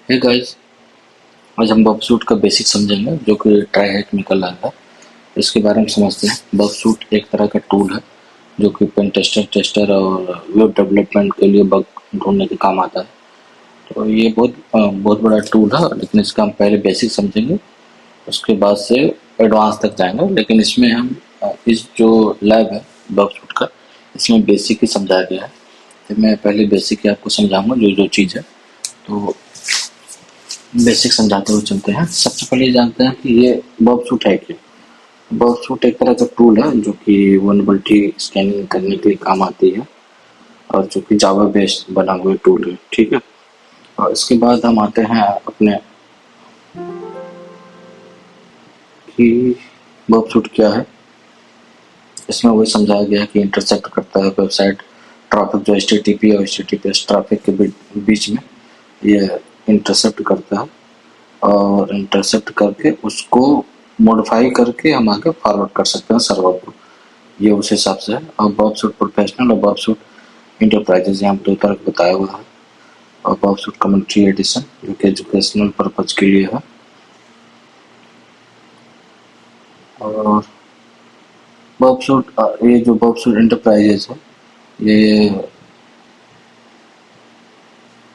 Hey guys, आज हम bug shoot का बेसिक समझेंगे जो कि ट्राई हैक निकल रहा है। इसके बारे में समझते हैं। बग शूट एक तरह का टूल है जो कि पेन टेस्टर और वेब डेवलपमेंट के लिए बग ढूंढने के काम आता है। तो ये बहुत बड़ा टूल है, लेकिन इसका हम पहले बेसिक समझेंगे, उसके बाद से एडवांस तक जाएंगे। लेकिन इसमें हम इस जो लैब है बग शूट का, इसमें बेसिक ही समझाया गया है। तो मैं पहले बेसिक ही आपको समझाऊंगा जो जो चीज़ है। तो बेसिक समझाते हुए चलते हैं। सबसे पहले ये जानते हैं कि ये बग शूट है क्या। बग शूट एक तरह का टूल है जो कि वनबिलिटी स्कैनिंग करने के लिए काम आती है, और जो कि जावा बेस्ड बना हुआ टूल है। ठीक है। और इसके बाद हम आते हैं अपने कि बग शूट क्या है। इसमें वही समझाया गया है कि इंटरसेप्ट करता है वेबसाइट ट्रैफिक, जो HTTP और HTTPS ट्रैफिक के बीच में ये इंटरसेप्ट करता है, और इंटरसेप्ट करके उसको मॉडिफाई करके हम आगे फॉरवर्ड कर सकते हैं सर्वर को। ये उस हिसाब से है। और बग शूट प्रोफेशनल और बग शूट इंटरप्राइजेज, यहाँ दो तरह का बताया हुआ है। और बग शूट कम्युनिटी एडिशन जो कि एजुकेशनल पर्पज के लिए है। और बग शूट, ये जो बग शूट इंटरप्राइजेज है, ये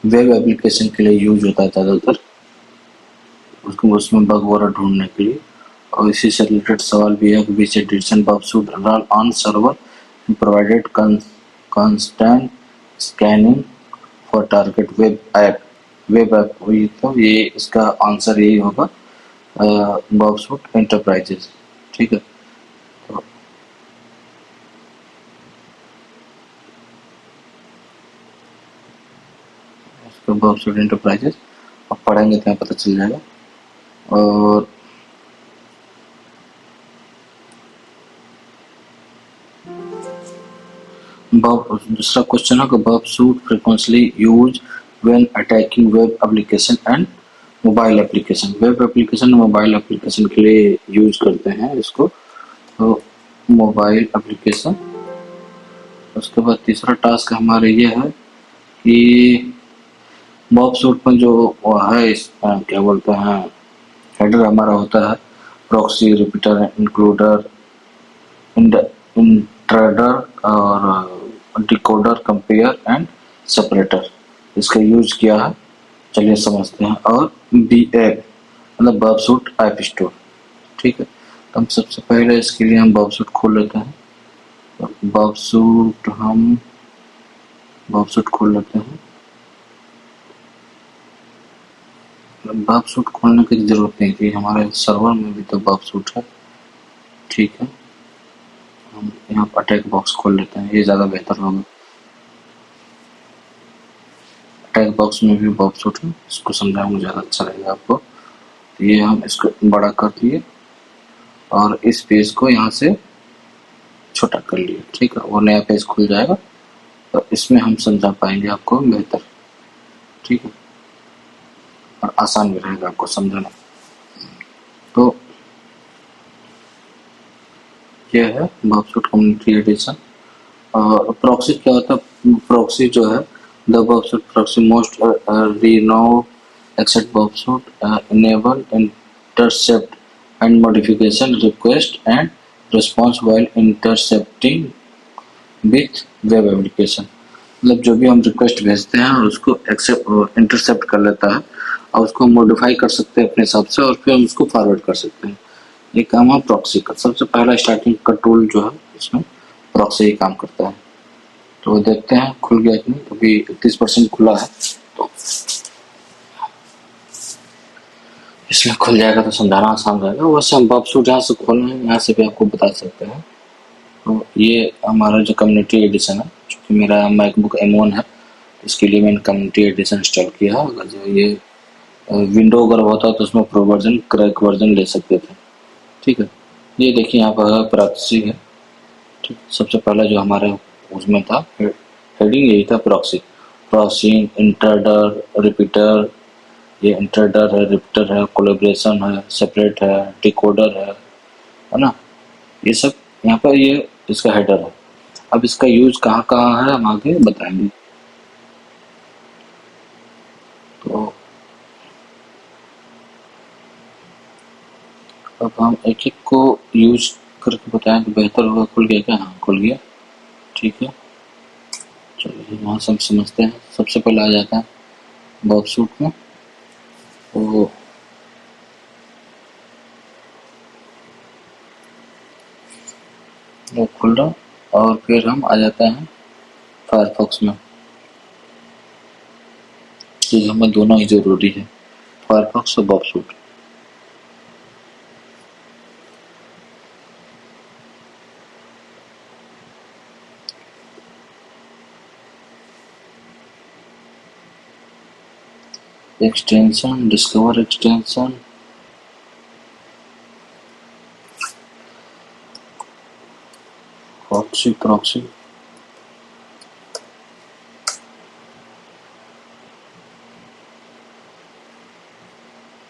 वेब एप्लीकेशन के लिए यूज होता है ज़्यादातर, उसको उसमें बग वगैरह ढूंढने के लिए। और इसी से रिलेटेड सवाल भी है कि which edition bug shoot run on server provided constant scanning for target web app हुई। तो ये इसका आंसर यही होगा, बग शूट एंटरप्राइजेज। ठीक है। तो इसका बग शूट एंटरप्राइजेज अब पढ़ेंगे तो पता चल जाएगा। और दूसरा क्वेश्चन है कि bug shoot frequently use when attacking web application and mobile application. Web application, mobile application के लिए यूज करते हैं इसको। तो मोबाइल एप्लीकेशन। उसके बाद तीसरा टास्क हमारे ये है कि बग शूट में जो वो है क्या बोलते हैं, हेडर हमारा होता है प्रॉक्सी, रिपीटर, इंक्लूडर, इंट्रूडर और डिकोडर, कंपेयर एंड सेपरेटर। इसका यूज किया है, चलिए समझते हैं। और बी ऐप मतलब बग शूट ऐप स्टोर। ठीक है। तो हम सबसे पहले इसके लिए हम बग शूट खोल लेते हैं। बग शूट हम बग शूट खोल लेते हैं। बग शूट खोलने की जरूरत नहीं थी, हमारे सर्वर में भी तो बग शूट है। ठीक है। हम यहाँ पर अटैक बॉक्स खोल लेते हैं, ये ज़्यादा बेहतर होगा। अटैक बॉक्स में भी बग शूट है, इसको समझाऊंगा ज़्यादा अच्छा रहेगा आपको। तो ये हम इसको बड़ा कर दिए और इस पेज को यहाँ से छोटा कर लिए। ठीक है। वो नया पेज खुल जाएगा, तो इसमें हम समझा पाएंगे आपको बेहतर। ठीक है। और आसान भी रहेगा आपको समझाना। तो ये है बग शूट कम्युनिटी एडिशन। और प्रॉक्सी क्या होता है? प्रॉक्सी जो है, द बग शूट प्रॉक्सी मोस्ट रिनो एक्सेप्ट बग Suite enable intercept and modification request and response while intercepting with web application। मतलब जो भी हम रिक्वेस्ट भेजते हैं और उसको एक्सेप्ट इंटरसेप्ट कर लेता है, और उसको मॉडिफाई कर सकते हैं अपने हिसाब से, और फिर हम उसको फॉरवर्ड कर सकते हैं। ये काम है प्रॉक्सी का। सबसे पहला स्टार्टिंग का टूल जो है, इसमें प्रॉक्सी ही काम करता है। तो देखते हैं खुल गया कि नहीं। अभी 31% खुला है, तो इसमें खुल जाएगा तो समझाना आसान रहेगा। वैसे हम बग शूट जहाँ से खोलना है यहाँ से भी आपको बता सकते हैं। तो ये हमारा जो कम्युनिटी एडिशन है, चूँकि मेरा मैकबुक M1 है, इसके लिए मैंने कम्युनिटी एडिशन इंस्टॉल किया है। अगर जो ये विंडो अगर होता तो उसमें प्रो वर्जन, क्रैक वर्जन ले सकते थे। ठीक है। ये देखिए यहाँ पर प्रॉक्सी है। ठीक। सबसे पहला जो हमारे उसमें था हेडिंग यही था, प्रॉक्सी। प्रॉक्सी, इंट्रूडर, रिपीटर, ये इंट्रूडर है, रिपीटर है, कोलैबोरेशन है, सेपरेट है, डिकोडर है ना। ये सब यहाँ पर ये इसका हेडर है। अब इसका यूज कहाँ कहाँ है हम आगे बताएंगे। तो अब हम एक एक को यूज करके बताएं तो बेहतर होगा। खुल गया क्या? हाँ खुल गया, ठीक है। चलिए वहाँ सब समझते हैं। सबसे पहले आ जाता है बॉब सूट में, तो वो खुल रहा। और फिर हम आ जाते हैं फायरफॉक्स में, तो हमें दोनों ही ज़रूरी है, फायरफॉक्स और Bob suit. Extension, discover extension, proxy proxy,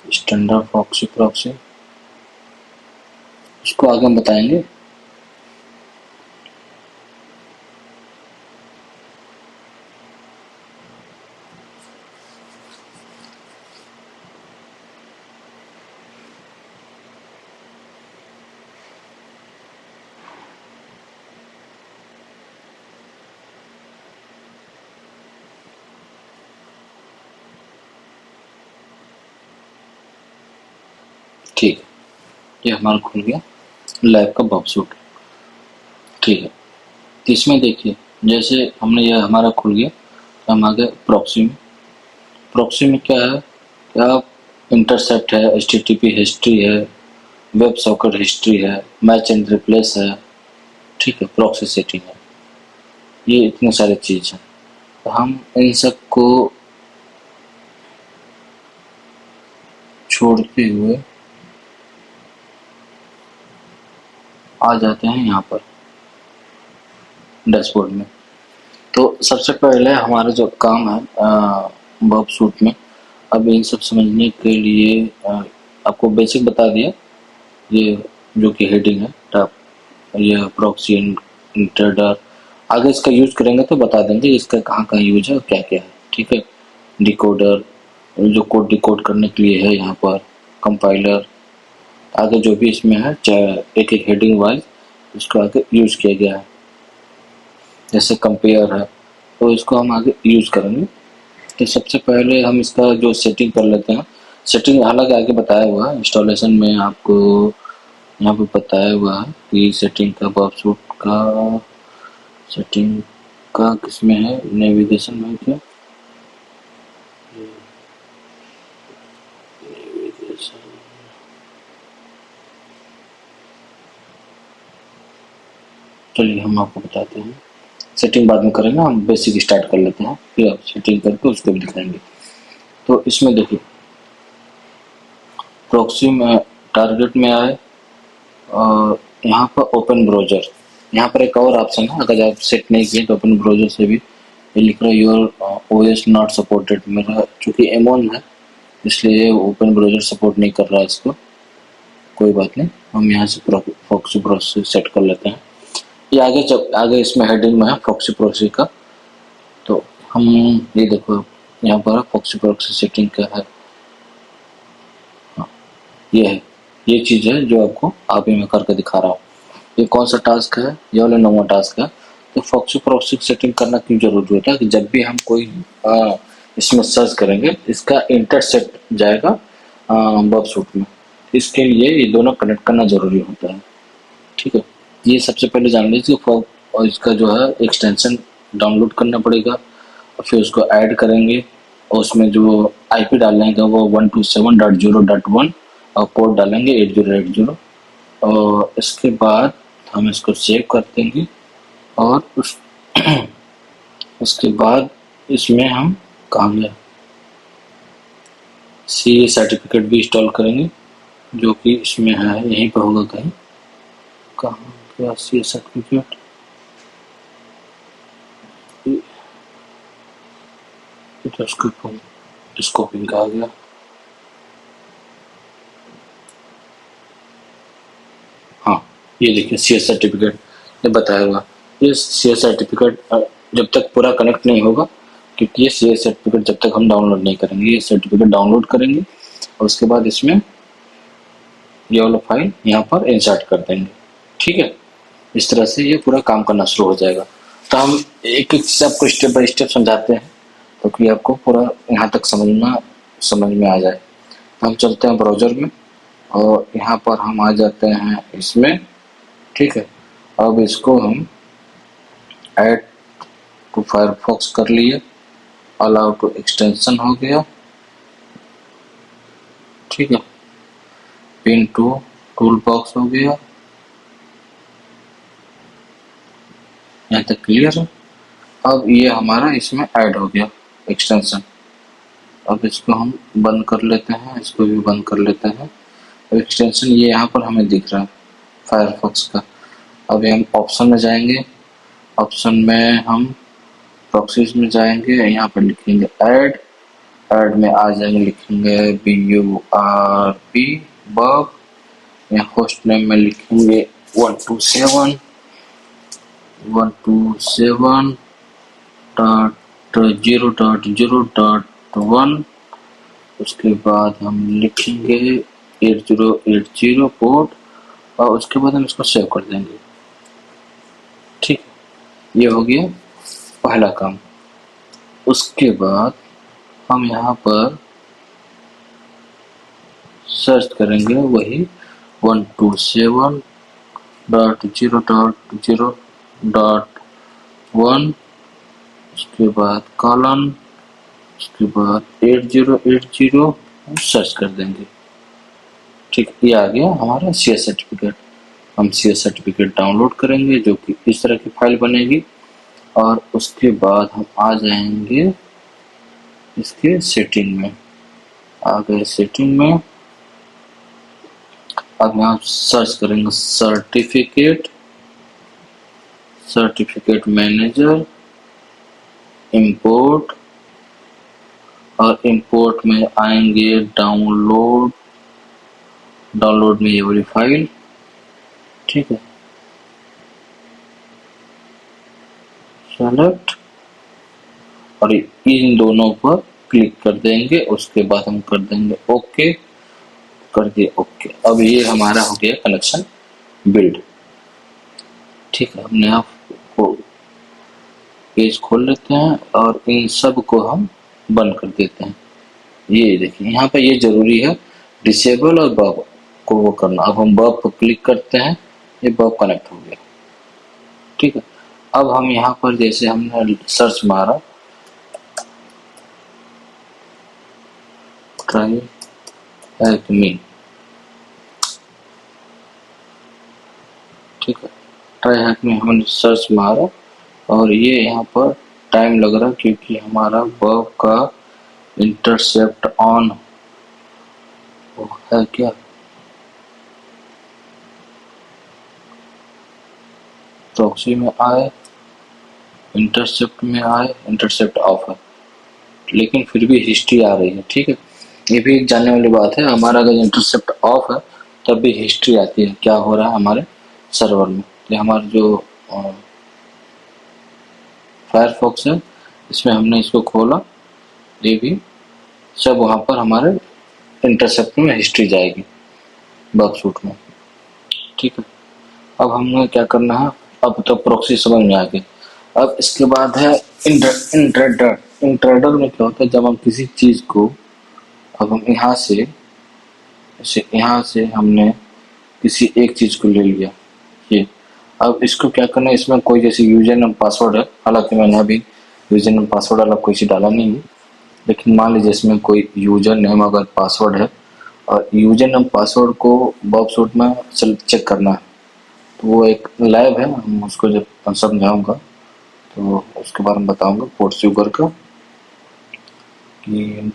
standard proxy proxy, इसको आगे हम बताएंगे। ठीक है, ये हमारा खुल गया लैब का बॉब सूट, ठीक है। तो इसमें देखिए, जैसे हमने यह हमारा खुल गया, तो हम आगे प्रॉक्सी में। प्रॉक्सी में क्या है कि आप इंटरसेप्ट है, HTTP हिस्ट्री है, वेब सॉकेट हिस्ट्री है, मैच एंड रिप्लेस है, ठीक है, प्रॉक्सी सेटिंग है, ये इतने सारे चीज़ हैं। तो हम इन सब को छोड़ते हुए आ जाते हैं यहाँ पर डैशबोर्ड में। तो सबसे पहले हमारा जो काम है बॉब सूट में, अब इन सब समझने के लिए आपको बेसिक बता दिया, ये जो कि हेडिंग है टॉप, ये प्रॉक्सी इंटरडर। आगे इसका यूज करेंगे तो बता देंगे इसका कहाँ कहाँ यूज है और क्या क्या है, ठीक है। डिकोडर, जो कोड डिकोड करने के लिए है यहाँ पर, कंपाइलर, आगे जो भी इसमें है, चाहे एक एक हेडिंग वाइज इसको आगे यूज किया गया है। जैसे कंपेयर है, तो इसको हम आगे यूज करेंगे। तो सबसे पहले हम इसका जो सेटिंग कर लेते हैं। सेटिंग हालांकि आगे बताया हुआ है, इंस्टॉलेशन में आपको यहाँ पे बताया हुआ है कि सेटिंग का बॉब सूट का सेटिंग का किसमें है, नेविगेशन में क्या, चलिए हम आपको बताते हैं। सेटिंग बाद में करेंगे, हम बेसिक स्टार्ट कर लेते हैं, फिर आप सेटिंग करके उसको भी दिखाएंगे। तो इसमें देखिए, प्रॉक्सी में टारगेट में आए और यहाँ पर ओपन ब्राउजर, यहाँ पर एक और ऑप्शन है, अगर आप सेट नहीं किए तो ओपन ब्राउजर से भी, ये लिख रहा है योर OS नॉट सपोर्टेड। मेरा चूँकि M1 है इसलिए ओपन ब्राउजर सपोर्ट नहीं कर रहा है इसको, कोई बात नहीं, हम यहाँ से प्रॉक्सी प्रोक्सी सेट कर लेते हैं। ये आगे जब आगे इसमें हेडिंग में है प्रॉक्सी प्रोक्सी का, तो हम ये देखो यहाँ पर प्रॉक्सी प्रोक्सी सेटिंग का है, ये है, ये चीज़ है जो आपको अभी मैं करके दिखा रहा हूँ। ये कौन सा टास्क है? ये वाला 9वां टास्क है। तो प्रॉक्सी प्रोक्सी सेटिंग करना क्यों जरूरी होता है कि जब भी हम कोई इसमें सर्च करेंगे, इसका इंटरसेप्ट जाएगा बॉब सूट में, इसके लिए ये दोनों कनेक्ट करना जरूरी होता है, ठीक है। ये सबसे पहले जान लीजिए, और इसका जो है एक्सटेंशन डाउनलोड करना पड़ेगा, और फिर उसको ऐड करेंगे, और उसमें जो IP डालेंगे वो 127.0.1 और पोर्ट डालेंगे 8080, और इसके बाद हम इसको सेव कर देंगे, और उसके बाद इसमें हम कहाँ गया, CA सर्टिफिकेट भी इंस्टॉल करेंगे, जो कि इसमें है, यहीं पर होगा कहीं, कहाँ गया CA सर्टिफिकेट, स्कोपिंग का आ गया, हाँ ये देखिए CA सर्टिफिकेट, ये बताया हुआ, ये CA सर्टिफिकेट जब तक पूरा कनेक्ट नहीं होगा, क्योंकि ये CA सर्टिफिकेट जब तक हम डाउनलोड नहीं करेंगे, ये सर्टिफिकेट डाउनलोड करेंगे और उसके बाद इसमें ये वाला फाइल यहाँ पर इंसर्ट कर देंगे। ठीक है, इस तरह से ये पूरा काम करना शुरू हो जाएगा। तो हम एक एक से आपको स्टेप बाय स्टेप समझाते हैं क्योंकि आपको पूरा यहाँ तक समझ में आ जाए। तो हम चलते हैं ब्राउज़र में और यहाँ पर हम आ जाते हैं इसमें। ठीक है, अब इसको हम ऐड टू फायरफॉक्स कर लिए, अलाउ टू एक्सटेंशन हो गया। ठीक है, पिन टू टूल बॉक्स हो गया। यहाँ तक क्लियर है। अब ये हमारा इसमें ऐड हो गया एक्सटेंशन। अब इसको हम बंद कर लेते हैं, इसको भी बंद कर लेते हैं। अब एक्सटेंशन ये यहाँ पर हमें दिख रहा है फायरफॉक्स का। अब हम ऑप्शन में जाएंगे, ऑप्शन में हम प्रॉक्सीज में जाएंगे, यहाँ पर लिखेंगे ऐड, ऐड में आ जाएंगे, लिखेंगे BURB बब, या होस्ट नेम में लिखेंगे 127.127.0.0.1। उसके बाद हम लिखेंगे 8080 पोर्ट और उसके बाद हम इसको सेव कर देंगे। ठीक, ये हो गया पहला काम। उसके बाद हम यहाँ पर सर्च करेंगे वही 127.0.0.1, उसके बाद कॉलन, उसके बाद 8080 सर्च कर देंगे। ठीक, ये आ गया हमारा CS सर्टिफिकेट। हम CS सर्टिफिकेट डाउनलोड करेंगे जो कि इस तरह की फाइल बनेगी और उसके बाद हम आ जाएंगे इसके सेटिंग में। आ गए सेटिंग में, अब यहाँ सर्च करेंगे सर्टिफिकेट मैनेजर, इंपोर्ट, और इंपोर्ट में आएंगे डाउनलोड में ये वाली फाइल। ठीक है, सेलेक्ट और इन दोनों पर क्लिक कर देंगे। उसके बाद हम कर देंगे ओके, कर दिए ओके। अब ये हमारा हो गया कनेक्शन बिल्ड। ठीक है, हमने यहाँ पेज खोल लेते हैं और इन सब को हम बंद कर देते हैं। ये देखिए यहाँ पे ये जरूरी है डिसेबल और बब को वो करना। अब हम बब पर क्लिक करते हैं, ये बब कनेक्ट हो गया। ठीक है, अब हम यहाँ पर जैसे हमने सर्च मारा ट्राई हैक मी। ठीक है, ट्राई हैक में हमने सर्च मारा और ये यहाँ पर टाइम लग रहा क्योंकि हमारा बब का इंटरसेप्ट ऑन है क्या। प्रॉक्सी में आए, इंटरसेप्ट में आए, इंटरसेप्ट ऑफ है लेकिन फिर भी हिस्ट्री आ रही है। ठीक है, ये भी एक जानने वाली बात है। हमारा अगर इंटरसेप्ट ऑफ है तब भी हिस्ट्री आती है क्या हो रहा है हमारे सर्वर में। ये हमारा जो फायरफॉक्स है इसमें हमने इसको खोला, ये भी सब वहाँ पर हमारे इंटरसेप्ट में हिस्ट्री जाएगी बग सूट में। ठीक है, अब हमें क्या करना है, अब तो प्रॉक्सी समझ में आ गई। अब इसके बाद है इंट्रेडर। इंट्रेडर में क्या होता है, जब हम किसी चीज को, अब हम यहाँ से हमने किसी एक चीज को ले लिया ये। अब इसको क्या करना है, इसमें कोई जैसे यूजर नेम पासवर्ड है, हालांकि मैंने अभी यूजर नेम पासवर्ड वाला कोई चीज डाला नहीं है, लेकिन मान लीजिए इसमें कोई यूजर नेम अगर पासवर्ड है और यूजर नेम पासवर्ड को बब सूट में चेक करना है, तो वो एक लैब है, हम उसको जब समझाऊंगा तो उसके बारे में बताऊंगा पोर्ट सुगर का कि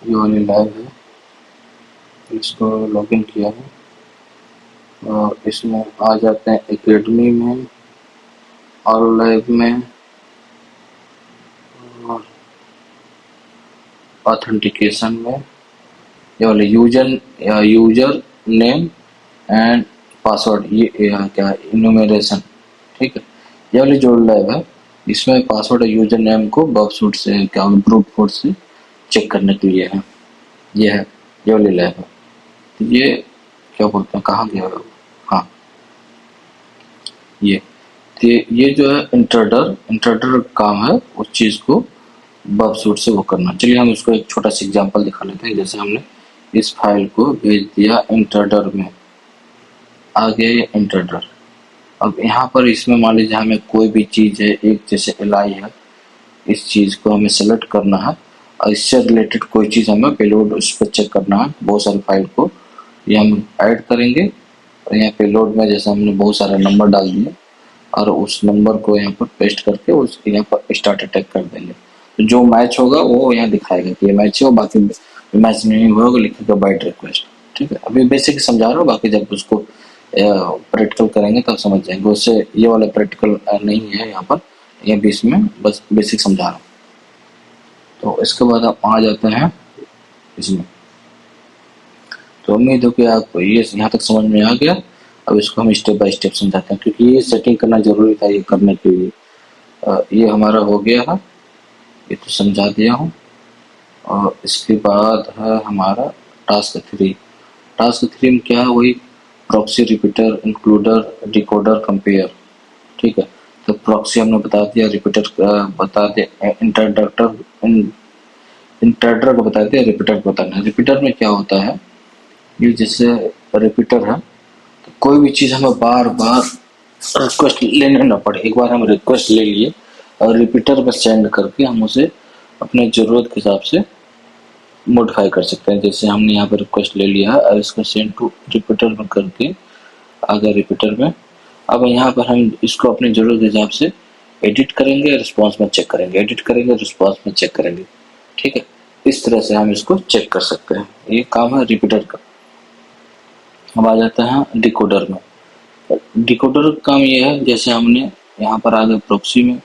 ये वाली लैब है। इसको लॉगिन किया है और इसमें आ जाते हैं एकेडमी में, ऑल लैब में और ऑथेंटिकेशन में। ये वाले यूजर नेम एंड पासवर्ड, ये क्या इन्यूमरेशन। ठीक है, ये वाली जो लैब है इसमें पासवर्ड और यूजर नेम को बब सूट से क्या ब्रूट फोर्स से चेक करने के लिए है। ये है, ये वाली लैब है। तो ये क्या बोलते हैं, कहाँ गया है? हाँ, ये तो ये जो है इंटरडर, इंटरडर काम है उस चीज को बफ सूट से वो करना। चलिए हम इसको एक छोटा सा एग्जांपल दिखा लेते हैं। जैसे हमने इस फाइल को भेज दिया इंटरडर में, आ गया ये इंटरडर। अब यहाँ पर इसमें मान लीजिए हमें कोई भी चीज है, एक जैसे एलाई है, इस चीज को हमें सेलेक्ट करना है और इससे रिलेटेड कोई चीज हमें पेलोड उस पर चेक करना है। बहुत सारी फाइल को ये हम ऐड करेंगे और यहाँ पेलोड में जैसे हमने बहुत सारे नंबर डाल दिए और उस नंबर को यहाँ पर पेस्ट करके उस यहाँ पर स्टार्ट अटैक कर देंगे। तो जो मैच होगा वो यहाँ दिखाएगा कि ये मैच है, और बाकी मैच नहीं हुआ होगा लिखेगा बाइट रिक्वेस्ट। ठीक है, अभी बेसिक समझा रहा हूँ, बाकी जब उसको प्रैक्टिकल करेंगे तब समझ जाएंगे। उससे ये वाला प्रैक्टिकल नहीं है यहाँ पर, ये भी इसमें बस बेसिक समझा रहा हूँ। तो इसके बाद आप आ जाते हैं इसमें। तो उम्मीद है कि आपको ये यहाँ तक समझ में आ गया। अब इसको हम स्टेप बाय स्टेप समझाते हैं, क्योंकि ये सेटिंग करना जरूरी था ये करने के लिए। ये हमारा हो गया है, ये तो समझा दिया हूँ। और इसके बाद है हमारा टास्क 3। टास्क 3 में क्या है, वही प्रॉक्सी, रिपीटर, इंक्लूडर, डिकोडर, कंपेयर। ठीक है, तो प्रॉक्सी हमने बता दिया, रिपीटर बता दिया, इंटरडर को बता दिया, रिपीटर को बताना है। रिपीटर में क्या होता है, ये जैसे रिपीटर है तो कोई भी चीज़ हमें बार बार रिक्वेस्ट लेने ना पड़े। एक बार हम रिक्वेस्ट ले लिए और रिपीटर में सेंड करके हम उसे अपने ज़रूरत के हिसाब से मॉडिफाई कर सकते हैं। जैसे हमने यहाँ पर रिक्वेस्ट ले लिया है और इसको सेंड टू रिपीटर में करके आ गया रिपीटर में। अब यहाँ पर हम इसको अपनी ज़रूरत के हिसाब से एडिट करेंगे, रिस्पॉन्स में चेक करेंगे, एडिट करेंगे, रिस्पॉन्स में चेक करेंगे। ठीक है, इस तरह से हम इसको चेक कर सकते हैं। ये काम है रिपीटर का। अब आ जाते हैं डिकोडर में। डिकोडर का काम ये है, जैसे हमने यहाँ पर आगे प्रॉक्सी में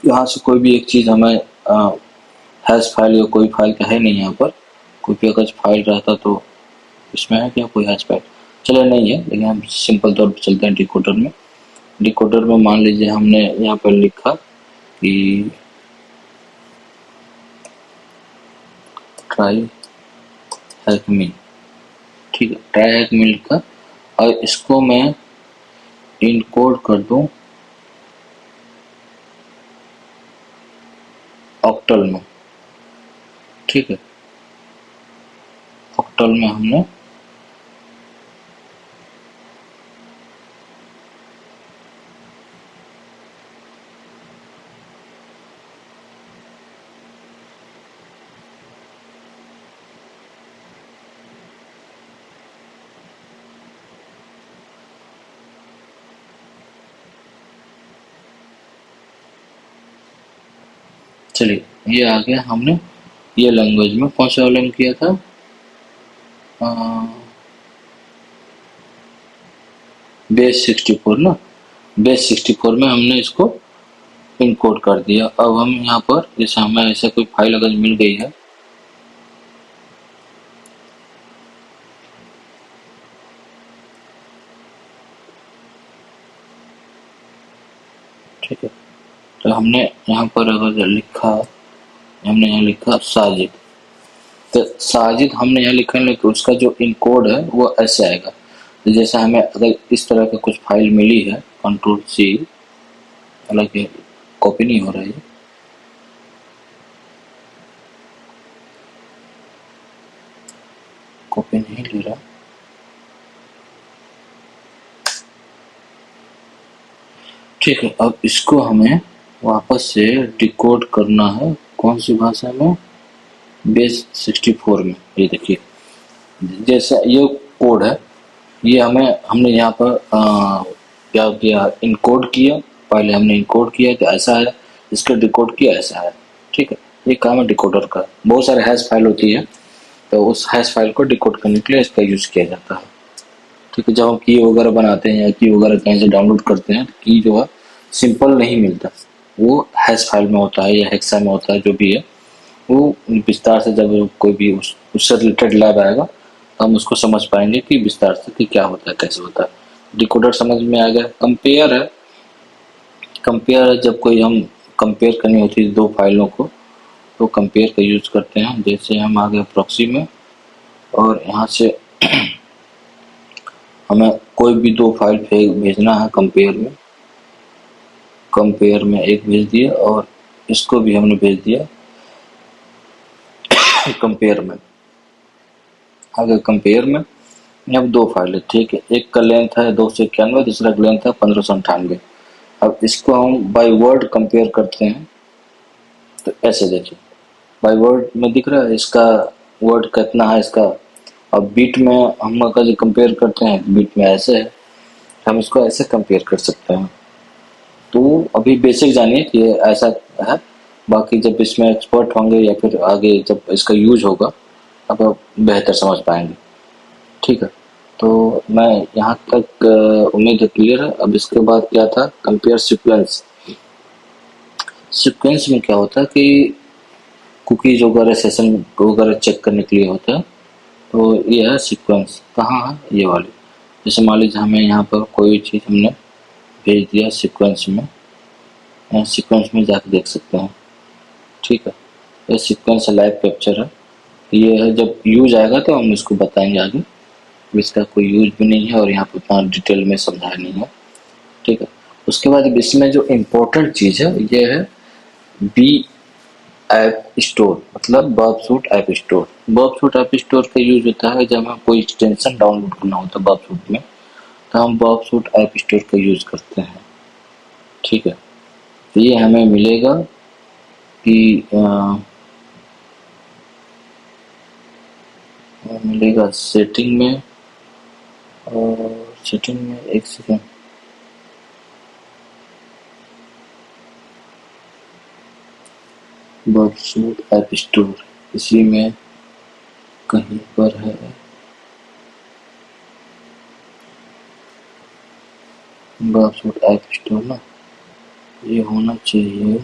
यहाँ से कोई भी एक चीज़ हमें हैश फाइल या कोई फाइल का है नहीं, यहाँ पर कोई भी अगर फाइल रहता तो इसमें है क्या कोई हैश फाइल, चले नहीं है, लेकिन हम सिंपल तौर पर चलते हैं डिकोडर में। डिकोडर में मान लीजिए हमने यहाँ पर लिखा कि ट्राई हैक मी। ठीक है, ट्राई हैक मी लिखा और इसको मैं इनकोड कर दूं ऑक्टल में। ठीक है, ऑक्टल में हमने चलिए ये आ गया। हमने ये लैंग्वेज में कौन सा वाला किया था, बेस 64 ना, बेस 64 में हमने इसको इनकोड कर दिया। अब हम यहाँ पर जैसे हमें ऐसा कोई फाइल अगर मिल गई है, ठीक है, तो हमने यहाँ पर अगर लिखा, हमने यहाँ लिखा साजिद, तो साजिद हमने यहाँ लिखा, लेकिन उसका जो इनकोड है वो ऐसे आएगा। तो जैसे हमें अगर इस तरह का कुछ फाइल मिली है, कंट्रोल सी, हालांकि कॉपी नहीं हो रहा है, कॉपी नहीं ले रहा। ठीक है, अब इसको हमें वापस से डिकोड करना है, कौन सी भाषा में, बेस 64 में। ये देखिए जैसा ये कोड है, ये हमने यहाँ पर क्या किया, इनकोड किया। पहले हमने इनकोड किया तो ऐसा है, इसका डिकोड किया ऐसा है। ठीक है, ये काम है डिकोडर का। बहुत सारे हैश फाइल होती है, तो उस हैश फाइल को डिकोड करने के लिए इसका यूज किया जाता है। ठीक है, जब हम की वगैरह बनाते हैं या की वगैरह कहीं से डाउनलोड करते हैं, तो की जो है सिंपल नहीं मिलता, वो हैश फाइल में होता है या हेक्सा में होता है, जो भी है वो विस्तार से जब कोई भी उससे रिलेटेड लैब आएगा तो हम उसको समझ पाएंगे कि विस्तार से कि क्या होता है, कैसे होता है। डिकोडर समझ में आ गया। कंपेयर है, कंपेयर जब कोई हम कंपेयर करनी होती है दो फाइलों को, तो तो कंपेयर का यूज करते हैं। जैसे हम आ गए प्रॉक्सी में और यहाँ से हमें कोई भी दो फाइल भेजना है कंपेयर में एक भेज दिया और इसको भी हमने भेज दिया कंपेयर में। आगे कंपेयर में अब दो फाइल है, ठीक है। एक का लेंथ है 291, दूसरा का लेंथ है 1598। अब इसको हम बाय वर्ड कंपेयर करते हैं तो ऐसे देखिए, बाय वर्ड में दिख रहा है इसका वर्ड कितना है इसका। अब बीट में हम अगर कंपेयर करते हैं, बीट में ऐसे है, हम इसको ऐसे कंपेयर कर सकते हैं। तो अभी बेसिक जानिए कि ये ऐसा है, बाकी जब इसमें एक्सपर्ट होंगे या फिर आगे जब इसका यूज होगा अब आप बेहतर समझ पाएंगे, ठीक है। तो मैं यहाँ तक उम्मीद है क्लियर है। अब इसके बाद क्या था, कंपेयर सीक्वेंस। सीक्वेंस में क्या होता है कि कुकीज वगैरह सेशन वगैरह चेक करने के लिए होता है। तो ये है सीक्वेंस, कहाँ है ये वाली। जैसे मान लीजिए हमें यहाँ पर कोई चीज़ हमने भेज दिया सीक्वेंस में, सीक्वेंस में जाकर देख सकते हैं, ठीक है। ये सीक्वेंस लाइव कैप्चर है। ये है जब यूज आएगा तो हम इसको बताएंगे आगे। इसका कोई यूज भी नहीं है और यहाँ पर उतना डिटेल में समझाया नहीं है, ठीक है। उसके बाद अब इसमें जो इम्पोर्टेंट चीज़ है ये है बी ऐप स्टोर, मतलब बर्बसूट ऐप स्टोर। बर्बसूट ऐप स्टोर का यूज होता है जब हमें कोई एक्सटेंशन डाउनलोड करना होता है बर्बसूट में, तो हम बर्बसूट ऐप स्टोर का यूज करते हैं, ठीक है। तो ये हमें मिलेगा कि मिलेगा सेटिंग में, और सेटिंग में एक सेकेंड, बर्बसूट ऐप स्टोर इसी में कहीं पर है। बर्बसूट ऐप स्टोर ना, ये होना चाहिए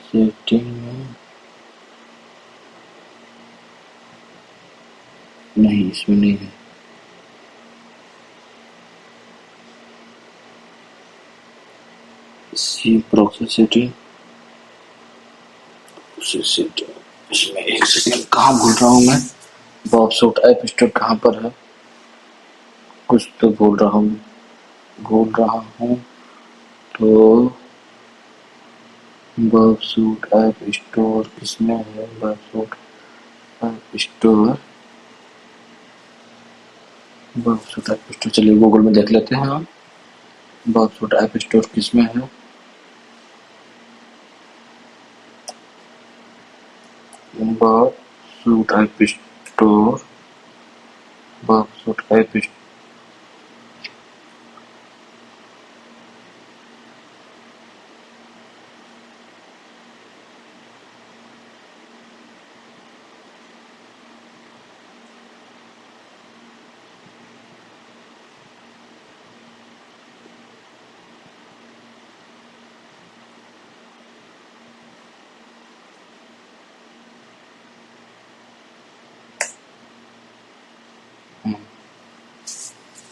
सेटिंग में, नहीं इसमें नहीं है। सी प्रोक्सी सेटिंग, इसमें एक सेकेंड, कहाँ भूल रहा हूँ मैं। बर्बसूट ऐप स्टोर कहाँ पर है, कुछ तो भूल रहा हूँ। तो बर्बसूट ऐप स्टोर किसमें है, बर्बसूट ऐप स्टोर, बर्बसूट ऐप स्टोर चलिए गूगल में देख लेते हैं हम, बर्बसूट ऐप स्टोर किसमें है। बर्बसूट ऐप स्टोर, बर्बसूट ऐप स्टोर,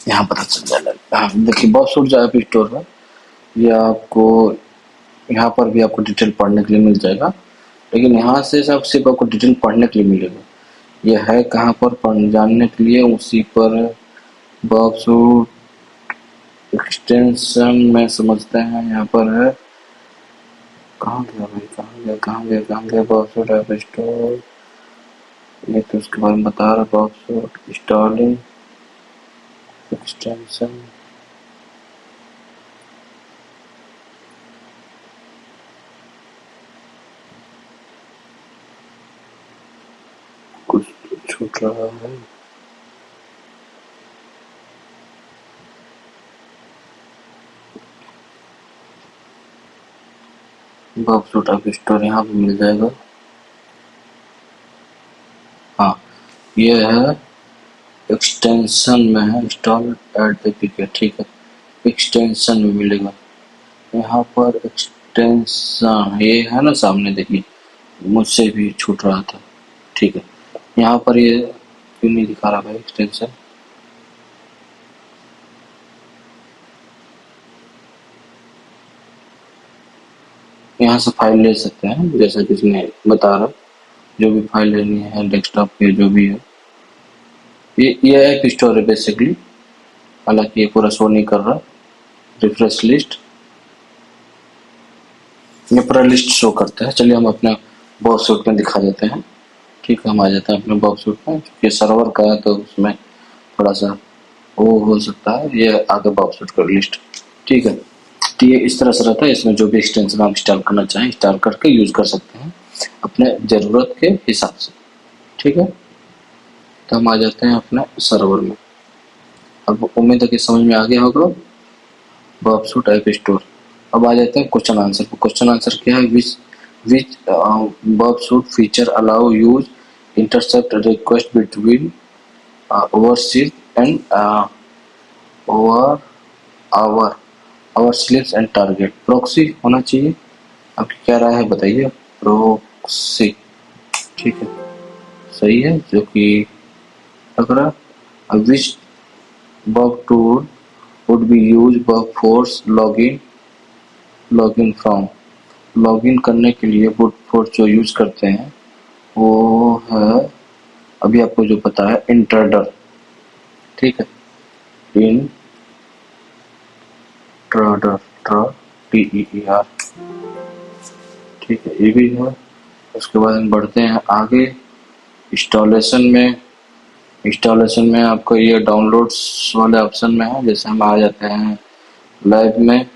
यहाँ पता चल जाएगा। हाँ देखिए, बर्बसूट जो ऐप स्टोर है ये आपको यहाँ पर भी आपको डिटेल पढ़ने के लिए मिल जाएगा, लेकिन यहाँ से सब सिर्फ आपको डिटेल पढ़ने के लिए मिलेगा। ये है कहाँ पर जानने के लिए, उसी पर बर्बसूट एक्सटेंशन में समझते हैं। यहाँ पर है, कहाँ गया भाई, कहाँ गया बर्बसूट ऐप स्टोर। ये तो उसके बारे में बता रहा, बर्बसूट इंस्टॉलिंग एक्सटेंशन, कुछ तो छूट रहा है। बर्बसूट ऐप स्टोर यहाँ पे मिल जाएगा। हाँ ये है एक्सटेंशन में है, इंस्टॉल एड एपीके, ठीक है। एक्सटेंशन में मिलेगा, यहाँ पर एक्सटेंशन ये है ना सामने, देखिए मुझसे भी छूट रहा था, ठीक है। यहाँ पर ये क्यों नहीं दिखा रहा भाई एक्सटेंशन, यहाँ से फाइल ले सकते हैं, जैसा कि इसमें बता रहा, जो भी फाइल लेनी है डेस्कटॉप पे जो भी है। ये ऐप स्टोर है बेसिकली, हालांकि ये पूरा शो नहीं कर रहा। रिफ्रेश लिस्ट, ये पूरा लिस्ट शो करता है। चलिए हम अपने बॉब सूट में दिखा देते हैं। ठीक है, हम आ जाते हैं अपने बॉब सूट में। क्योंकि सर्वर का है तो उसमें थोड़ा सा वो हो सकता है। ये आगे बॉब सूट का लिस्ट, ठीक है। तो ये इस तरह से रहता है। इसमें जो भी एक्सटेंशन आप इंस्टॉल करना चाहें इंस्टॉल करके यूज कर सकते हैं अपने ज़रूरत के हिसाब से, ठीक है। तो हम आ जाते हैं अपने सर्वर में। अब उम्मीद है कि समझ में आ गया होगा बॉब सूट ऐप स्टोर। अब आ जाते हैं क्वेश्चन आंसर पर। क्वेश्चन आंसर क्या है? विच बॉब suite feature allow use intercept request between overseas and over our slips and target. Proxy होना चाहिए। आपकी क्या राय है बताइए? प्रॉक्सी, ठीक है, सही है जो कि लग रहा। विच बॉब टूल would be used बॉब फोर्स लॉगिन फ्रॉम। लॉगिन करने के लिए बॉब फोर्स जो यूज करते हैं वो है, अभी आपको जो पता है, इंट्राडर, ठीक है। इंट्राडर, TEER, ठीक है, ये भी है। उसके बाद हम बढ़ते हैं आगे इंस्टॉलेशन में। इंस्टॉलेशन में आपको ये डाउनलोड्स वाले ऑप्शन में है। जैसे हम आ जाते हैं लैब में,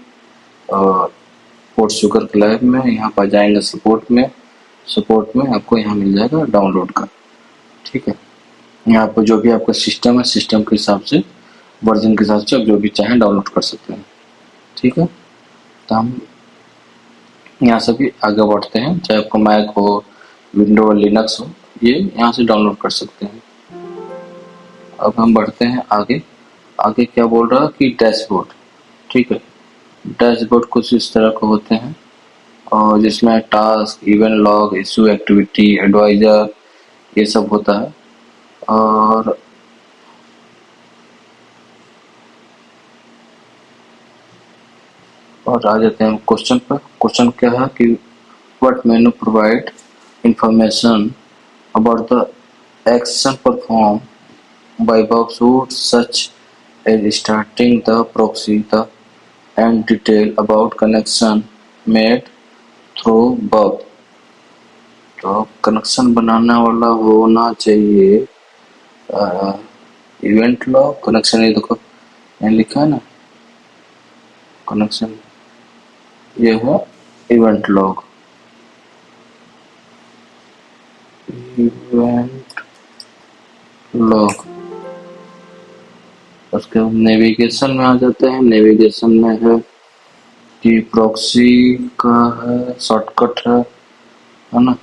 पोर्ट शुगर के लैब में, यहाँ पर जाएंगे सपोर्ट में। सपोर्ट में आपको यहाँ मिल जाएगा डाउनलोड का, ठीक है। यहाँ पर जो भी आपका सिस्टम है, सिस्टम के हिसाब से, वर्जन के हिसाब से आप जो भी चाहें डाउनलोड कर सकते हैं, ठीक है। तो हम यहाँ से भी आगे बढ़ते हैं। चाहे आपको मैक हो, विंडो और लिनक्स हो, ये यहाँ से डाउनलोड कर सकते हैं। अब हम बढ़ते हैं आगे। आगे क्या बोल रहा है कि डैशबोर्ड, ठीक है। डैशबोर्ड कुछ इस तरह के होते हैं और जिसमें task, event log, issue, activity, advisor, ये सब होता है। और आ जाते हैं क्वेश्चन पर। क्वेश्चन क्या है कि what menu provide information about the action perform by Bob Suit, such as starting the proxy, and detail about connection made through Bob। तो कनेक्शन बनाने वाला होना चाहिए इवेंट लॉग। कनेक्शन ये देखो यहाँ लिखा है ना, कनेक्शन ये है इवेंट लॉग। Event log. उसके नेविगेशन में आ जाते हैं। नेविगेशन में है कि प्रॉक्सी का है, शॉर्टकट है ना।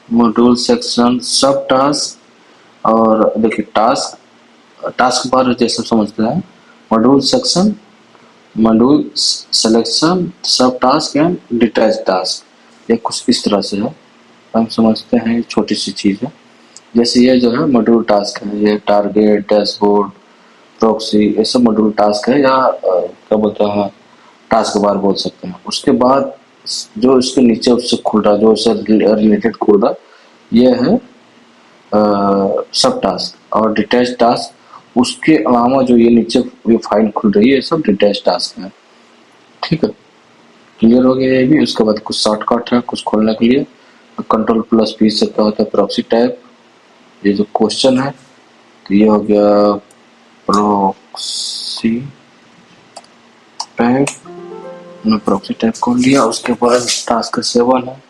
मॉड्यूल सेक्शन, सब टास्क, और देखिए टास्क बार जैसे समझते हैं, मॉड्यूल सेक्शन, मॉड्यूल सिलेक्शन, सब टास्क एंड डिटैच टास्क। ये कुछ इस तरह से है, हम समझते हैं। छोटी सी चीज़ है। जैसे ये जो है मॉड्यूल टास्क है, ये टारगेट, डैशबोर्ड, प्रॉक्सी, ये सब मॉड्यूल टास्क है, या क्या बोलते हैं, टास्क बार बोल सकते हैं। उसके बाद जो इसके नीचे उससे खुल रहा, जो उससे रिलेटेड खुल रहा, ये है सब टास्क और डिटैच टास्क। उसके अलावा जो ये नीचे ये फाइल खुल रही है, ये सब डिटैच टास्क है, ठीक है। क्लियर हो गया ये भी। उसके बाद कुछ शॉर्टकट है कुछ खोलने के लिए। Ctrl+P से क्या होता है, प्रॉक्सी टाइप। ये जो क्वेश्चन है तो ये हो गया प्रॉक्सी टाइप। मैंने प्रॉक्सी टाइप खोल लिया। उसके बाद टास्क 7 है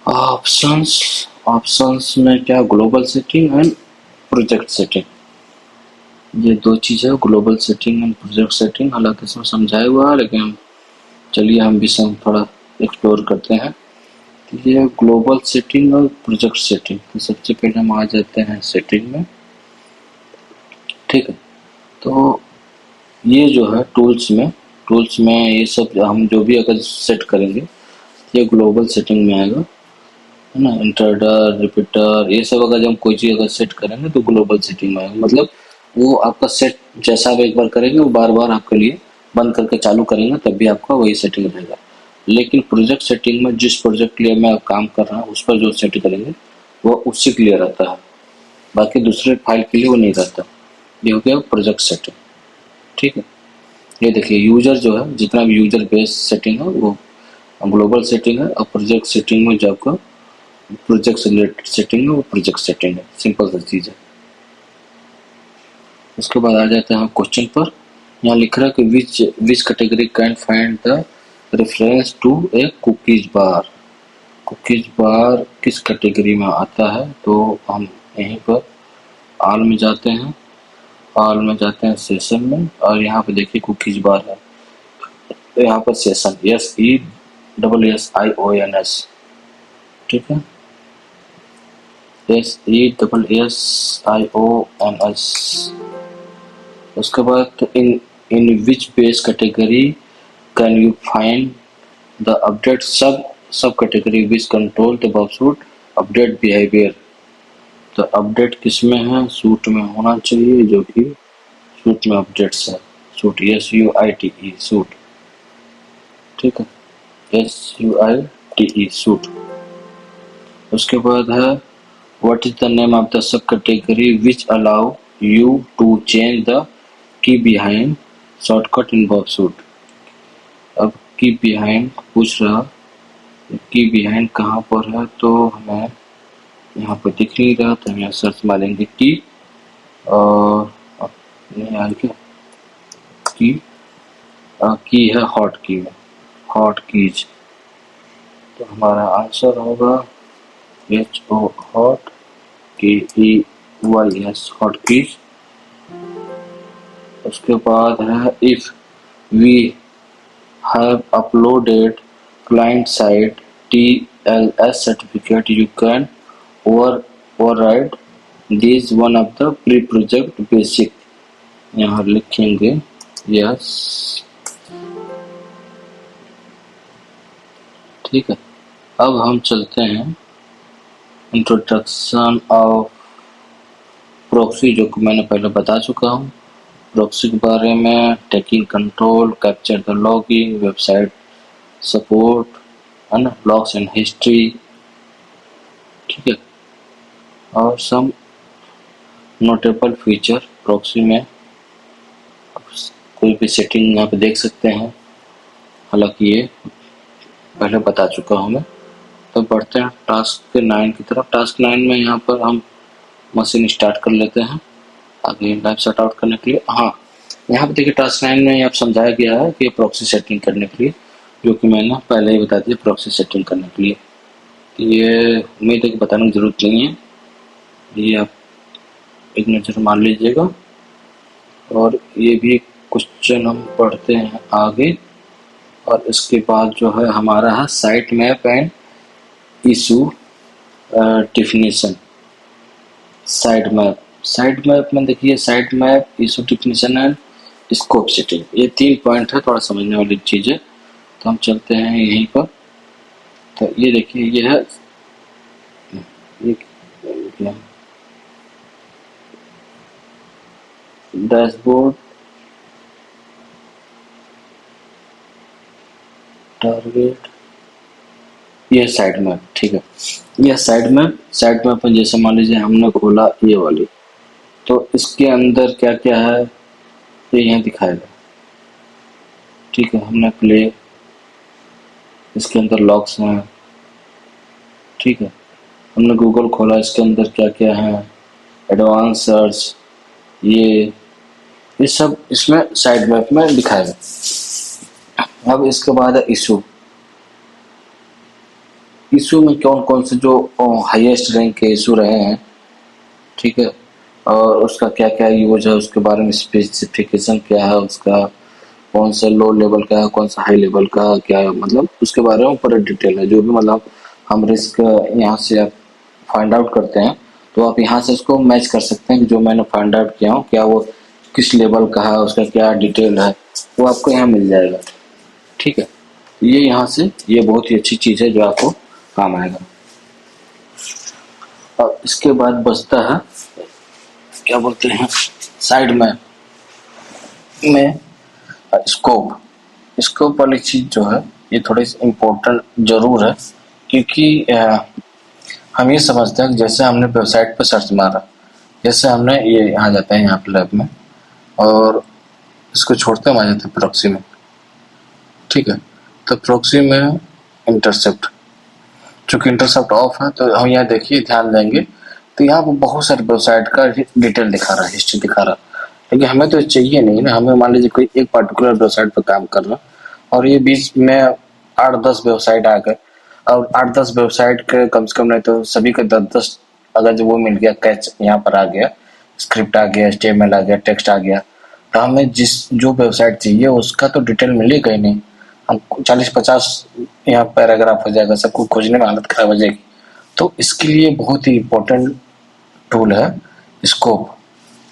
ऑप्शंस। ऑप्शंस में क्या, global setting and project setting. ये दो चीज़ है, global setting and project setting. हालांकि इसमें समझाया हुआ है, लेकिन चलिए हम भी थोड़ा एक्सप्लोर करते हैं। ये ग्लोबल सेटिंग और प्रोजेक्ट सेटिंग। तो सबसे पहले हम आ जाते हैं सेटिंग में, ठीक है। तो ये जो है टूल्स में ये सब हम जो भी अगर सेट करेंगे ये ग्लोबल सेटिंग में आएगा, है ना। इंटरडर, रिपीटर, ये सब अगर हम कोई चीज़ अगर सेट करेंगे तो ग्लोबल सेटिंग में आएगा। मतलब वो आपका सेट जैसा आप एक बार करेंगे वो बार बार आपके लिए बंद करके चालू करेंगे तब भी आपका वही सेटिंग रहेगा। लेकिन प्रोजेक्ट सेटिंग में जिस प्रोजेक्ट के लिए मैं काम कर रहा हूँ उस पर जो सेट करेंगे वो उसी के लिए रहता है, बाकी दूसरे फाइल के लिए वो नहीं रहता। ये हो गया प्रोजेक्ट सेटिंग। ठीक है, ये देखिए यूजर जो है, जितना भी यूजर बेस सेटिंग है वो ग्लोबल सेटिंग है, और प्रोजेक्ट सेटिंग में जो आपका प्रोजेक्ट से रिलेटेड सेटिंग है वो प्रोजेक्ट सेटिंग है। सिंपल सा चीज़ है। उसके बाद आ जाते हैं क्वेश्चन पर। यहाँ लिख रहा है कि which category can find the reference to a cookies bar. Cookies bar किस कैटेगरी में आता है, तो हम यहीं पर ऑल में जाते हैं, ऑल में जाते हैं सेशन में, और यहाँ पे देखिए कुकीज बार है, तो यहाँ पर सेशन SESSIONS, ठीक है, SESSIONS। उसके बाद in which base category can you find the update sub category which control the suite update behaviour. तो अपडेट किस में है, सूट में होना चाहिए, जो कि सूट में अपडेट्स है। सूट SUITE सूट, ठीक है, SUITE सूट। उसके बाद है what is the name of the सब category which allow you to change the key behind shortcut in suite. अब की बिहाइंड पूछ रहा, की बिहाइंड कहाँ पर है, तो हमें यहाँ पर दिख नहीं रहा, तो हम यहाँ सर्च मारेंगे की, और नहीं आ क्या की है हॉट की में, हॉट कीज। तो हमारा आंसर होगा HO hot KEYS hot keys. उसके बाद है if we have uploaded client side TLS certificate you can override this one of the pre project basic. यहाँ लिखेंगे यस, ठीक है। अब हम चलते हैं इंट्रोडक्शन ऑफ प्रॉक्सी, जो कि मैंने पहले बता चुका हूँ। प्रॉक्सी के बारे में taking control, capture the logging, website support, है ना, लॉग्स एंड हिस्ट्री, ठीक है, और सम नोटेबल फीचर प्रॉक्सी में। कोई भी सेटिंग यहाँ पे देख सकते हैं, हालांकि ये पहले बता चुका हूँ मैं। तो बढ़ते हैं टास्क 9 की तरफ। टास्क 9 में यहाँ पर हम मशीन स्टार्ट कर लेते हैं आगे लाइव सेट आउट करने के लिए। हाँ, यहाँ पे देखिए टास्क 9 में आप समझाया गया है कि प्रॉक्सी सेटिंग करने के लिए, जो कि मैंने पहले ही बता दिया, प्रॉक्सी सेटिंग करने के लिए ये उम्मीद है कि बताने की जरूरत नहीं है, ये आप एक नज़र मान लीजिएगा। और ये भी क्वेश्चन हम पढ़ते हैं आगे, और इसके बाद जो है हमारा है site map and issue definition. Side map में देखिए side map, issue definition and scope setting, ये 3 पॉइंट है, थोड़ा समझने वाली चीज़ है। तो हम चलते हैं यहीं पर। तो ये देखिए ये है डैशबोर्ड, टारगेट, ये साइड मैप, ठीक है। ये साइड मैप में जैसे मान लीजिए हमने खोला ये वाली, तो इसके अंदर क्या क्या है ये यहाँ दिखाएगा, ठीक है। हमने प्ले, इसके अंदर लॉग्स हैं, ठीक है। हमने गूगल खोला, इसके अंदर क्या क्या है, एडवांस सर्च, ये सब इसमें साइड मैप में दिखाएगा। अब इसके बाद है इशू में कौन कौन से जो हाईएस्ट रैंक के इशू रहे हैं, ठीक है, और उसका क्या क्या यूज है, उसके बारे में स्पेसिफिकेशन क्या है, उसका कौन सा लो लेवल का है, कौन सा हाई लेवल का क्या है, मतलब उसके बारे में पूरा डिटेल है। जो भी मतलब हम रिस्क यहाँ से आप फाइंड आउट करते हैं, तो आप यहाँ से उसको मैच कर सकते हैं कि जो मैंने फाइंड आउट किया हूँ क्या वो किस लेवल का है, उसका क्या डिटेल है, वो आपको यहाँ मिल जाएगा, ठीक है। ये यहाँ से ये बहुत ही अच्छी चीज़ है जो आपको काम आएगा। अब इसके बाद बचता है क्या बोलते हैं साइड मैप में स्कोप, स्कोप वाली चीज जो है ये थोड़ी सी इम्पोर्टेंट जरूर है, क्योंकि हम ये समझते हैं कि जैसे हमने वेबसाइट पर सर्च मारा, जैसे हमने ये यहाँ जाते हैं यहाँ पे लैब में और इसको छोड़ते हम आ जाते हैं प्रॉक्सी में, ठीक है। तो प्रॉक्सी में इंटरसेप्ट, चूंकि इंटरसेप्ट ऑफ है तो हम यहाँ देखिए ध्यान देंगे तो यहाँ पर बहुत सारे वेबसाइट का डिटेल दिखा रहा है, हिस्ट्री दिखा रहा है, लेकिन हमें तो चाहिए नहीं ना। हमें मान लीजिए कोई एक पर्टिकुलर वेबसाइट पर काम कर रहा और ये बीच में 8-10 वेबसाइट आ गए और 8-10 वेबसाइट के कम से कम नहीं तो सभी का 10-10 अगर जो वो मिल गया, कैच यहाँ पर आ गया, स्क्रिप्ट आ गया, HTML आ गया, टेक्स्ट आ गया, तो हमें जो वेबसाइट चाहिए उसका तो डिटेल मिलेगा ही नहीं। हम 40-50 यहाँ पैराग्राफ हो जाएगा, सबको खोजने में हालत खराब हो जाएगी। तो इसके लिए बहुत ही इम्पोर्टेंट टूल है स्कोप,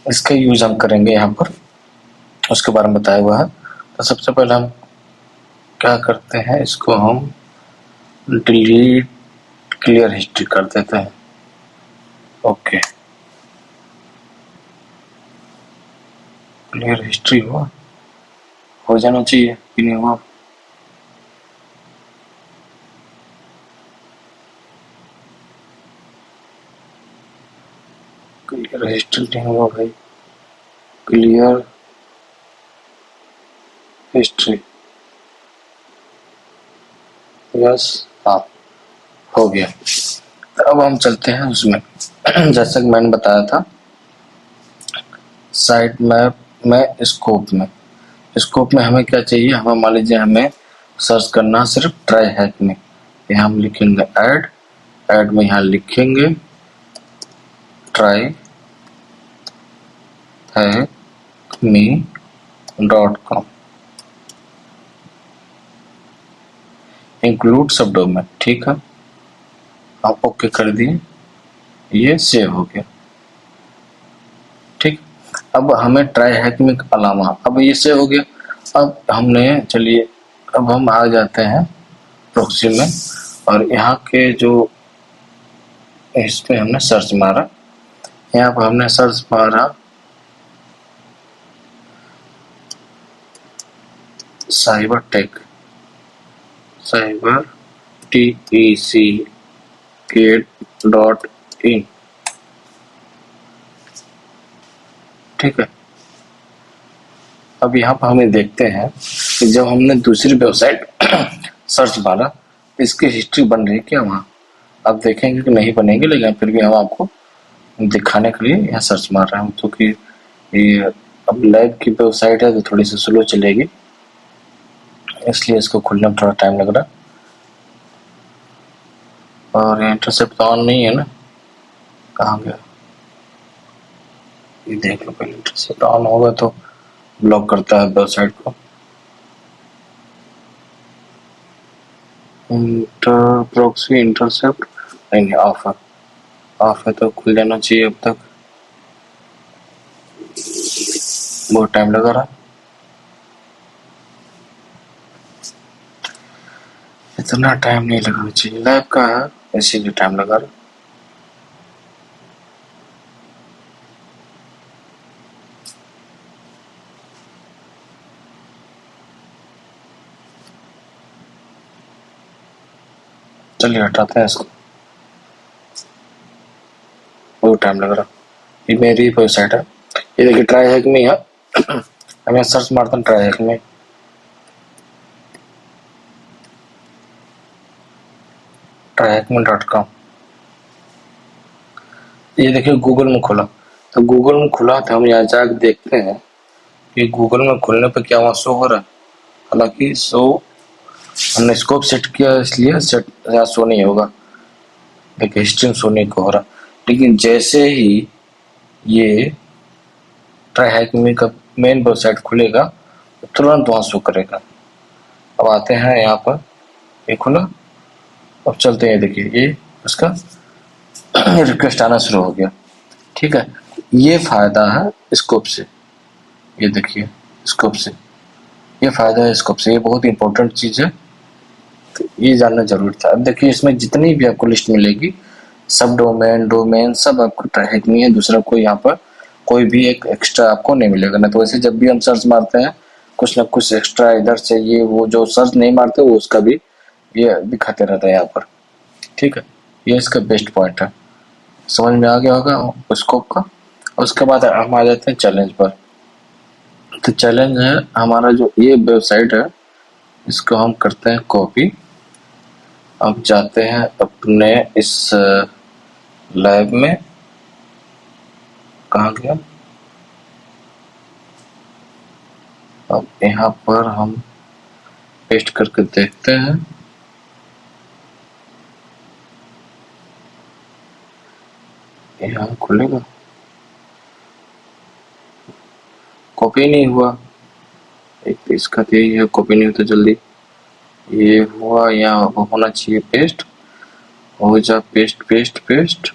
इसका यूज हम करेंगे यहाँ पर, उसके बारे में बताया हुआ है। तो सबसे पहले हम क्या करते हैं, इसको हम डिलीट क्लियर हिस्ट्री कर देते हैं। ओके, क्लियर हिस्ट्री हो जाना चाहिए कि नहीं हुआ। क्लियर हिस्ट्री नहीं हुआ भाई, क्लियर हिस्ट्री, यस, हाँ हो गया। तो अब हम चलते हैं उसमें जैसा कि मैंने बताया था साइट मैप में, स्कोप में हमें क्या चाहिए, हमें मान लीजिए हमें सर्च करना सिर्फ ट्राई हैक में, यहाँ हम लिखेंगे ऐड में यहाँ लिखेंगे ट्राई हैक me.com, इंक्लूड सब डोमेन, ठीक है। आप ओके कर दिए, ये सेव हो गया, ठीक। अब हमें ट्राई हैक में अलावा, अब ये सेव हो गया। अब हमने चलिए अब हम आ जाते हैं प्रॉक्सी में और यहाँ के जो इस पे हमने सर्च मारा, यहाँ पर हमने सर्च मारा साइबर टेक, साइबर TECK.in, ठीक है। अब यहाँ पर हमें देखते हैं कि जब हमने दूसरी वेबसाइट सर्च मारा इसकी हिस्ट्री बन रही है क्या वहाँ। अब देखेंगे कि नहीं बनेंगे, लेकिन फिर भी हम आपको दिखाने के लिए यहाँ सर्च मार रहे हैं, क्योंकि ये अब लैब की वेबसाइट है तो थोड़ी सी स्लो चलेगी, इसलिए इसको खुलने में थोड़ा टाइम लग रहा है। और इंटरसेप्ट ऑन नहीं है ना, कहाँ गया, ये देख लो पहले। इंटरसेप्ट ऑन होगा तो ब्लॉक करता है वेबसाइट को। प्रॉक्सी इंटरसेप्ट नहीं, ऑफ है तो खुल जाना चाहिए। अब तक बहुत टाइम लगा रहा, इतना टाइम नहीं लगाना चाहिए, लैब का है इसीलिए टाइम लगा रहा। चलिए हटाते हैं इसको, बहुत टाइम लग रहा। ये मेरी वेबसाइट है, ये देखिए ट्राई हैक में है, हमें सर्च मारता हूँ ट्राई हैक में, tryhackme.com। ये देखिए गूगल में खुला, तो गूगल में खुला तो हम यहाँ जाकर देखते हैं कि गूगल में खुलने पर क्या वहाँ शो हो रहा है। हालांकि शो हमने स्कोप सेट किया इसलिए सेट यहाँ शो नहीं होगा, देखिए हिस्ट्री में शो नहीं हो रहा। लेकिन जैसे ही ये ट्राई हैकमे का मेन वेबसाइट खुलेगा तो तुरंत वहाँ शो करेगा। अब आते हैं यहाँ पर, ये खुला, अब चलते हैं, देखिए ये उसका रिक्वेस्ट आना शुरू हो गया, ठीक है। ये फायदा है स्कोप से, ये देखिए स्कोप से, ये फायदा है स्कोप से, ये बहुत इंपॉर्टेंट चीज है, तो ये जानना जरूरी था। अब देखिए इसमें जितनी भी आपको लिस्ट मिलेगी, सब डोमेन सब आपको ट्राई हैकमे है, दूसरा कोई यहाँ पर कोई भी एक एक्स्ट्रा आपको नहीं मिलेगा। ना तो वैसे जब भी हम सर्च मारते हैं कुछ ना कुछ एक्स्ट्रा इधर से ये वो जो सर्च नहीं मारते वो उसका भी ये दिखाते रहता है यहाँ पर। ठीक है, ये इसका बेस्ट पॉइंट है। समझ में आ गया होगा स्कोप का। उसके बाद हम आ जाते हैं चैलेंज पर। तो चैलेंज है हमारा जो ये वेबसाइट है, इसको हम करते हैं कॉपी। अब जाते हैं अपने इस लैब में, कहाँ गया, अब यहाँ पर हम पेस्ट करके देखते हैं। यहाँ खुलेगा, कॉपी नहीं हुआ। एक तो इसका तो यही है, कॉपी नहीं होता जल्दी। ये हुआ, यहाँ होना चाहिए पेस्ट। हो जा पेस्ट पेस्ट पेस्ट,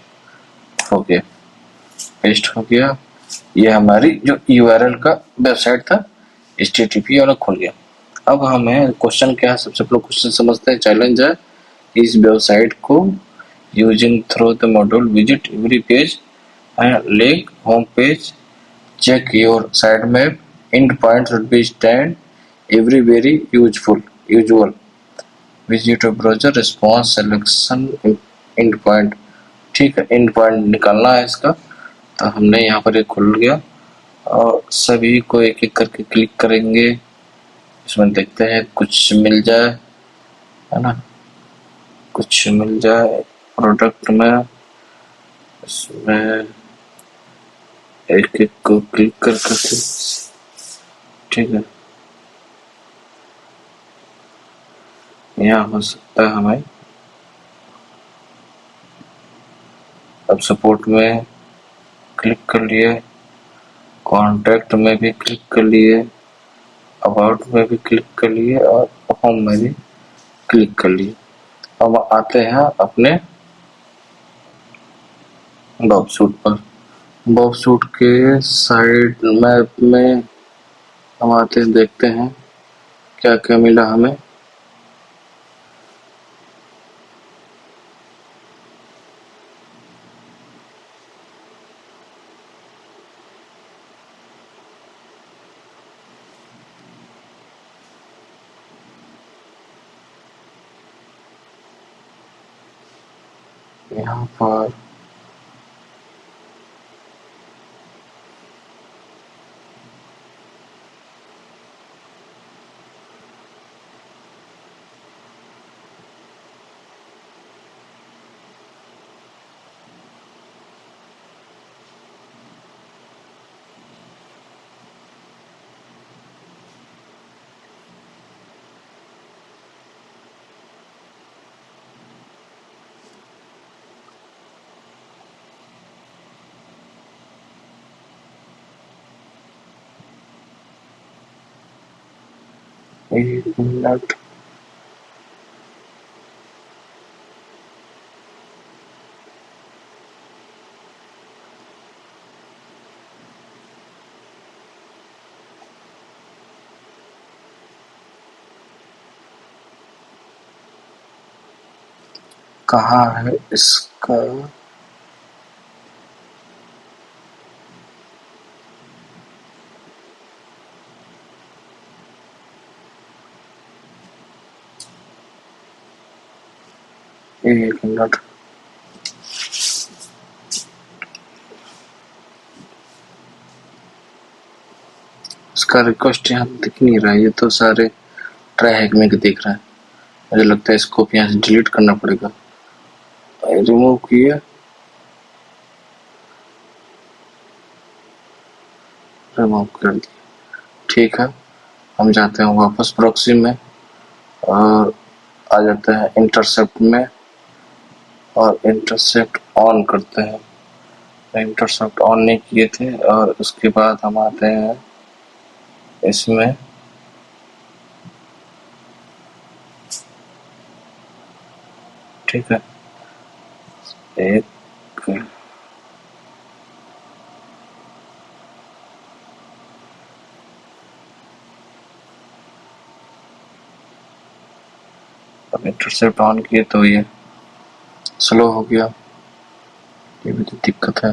हो गया, पेस्ट हो गया। ये हमारी जो यूआरएल का वेबसाइट था HTTP वाला खुल गया। अब हमें क्वेश्चन क्या है, सबसे पहले क्वेश्चन समझते हैं। चैलेंज है इस वेबसाइट को using through the module visit every page and link home page, check your sitemap, endpoint should be stand every very usual visit a browser response selection endpoint। ठीक है, एंड पॉइंट निकालना है इसका। तो हमने यहाँ पर एक खुल गया और सभी को एक एक करके क्लिक करेंगे। इसमें देखते हैं कुछ मिल जाए, है ना, कुछ मिल जाए प्रोडक्ट में। इसमें एक एक को क्लिक कर करके, ठीक है, यहाँ हो सकता है हमें। अब सपोर्ट में क्लिक कर लिए, कॉन्टैक्ट में भी क्लिक कर लिए, अबाउट में भी क्लिक कर लिए और होम में भी क्लिक कर लिए। अब आते हैं अपने बॉक्सूट पर। बॉक्सूट के साइड मैप में हम आते हैं, देखते हैं क्या क्या मिला हमें। यहाँ पर एक मिनट, कहाँ है इसका, एक मिनट। इसका रिक्वेस्ट यहाँ दिख नहीं रहा है, ये तो सारे ट्राई हैक में दिख रहा है। मुझे लगता है इसको यहाँ से डिलीट करना पड़ेगा। रिमूव किया, रिमूव कर दिया, ठीक है। हम जाते हैं वापस प्रॉक्सी में और आ जाते हैं इंटरसेप्ट में और इंटरसेप्ट ऑन करते हैं। इंटरसेप्ट ऑन नहीं किए थे और उसके बाद हम आते हैं इसमें, ठीक है। एक अब इंटरसेप्ट ऑन किए तो ये स्लो हो गया, ये भी तो दिक्कत है।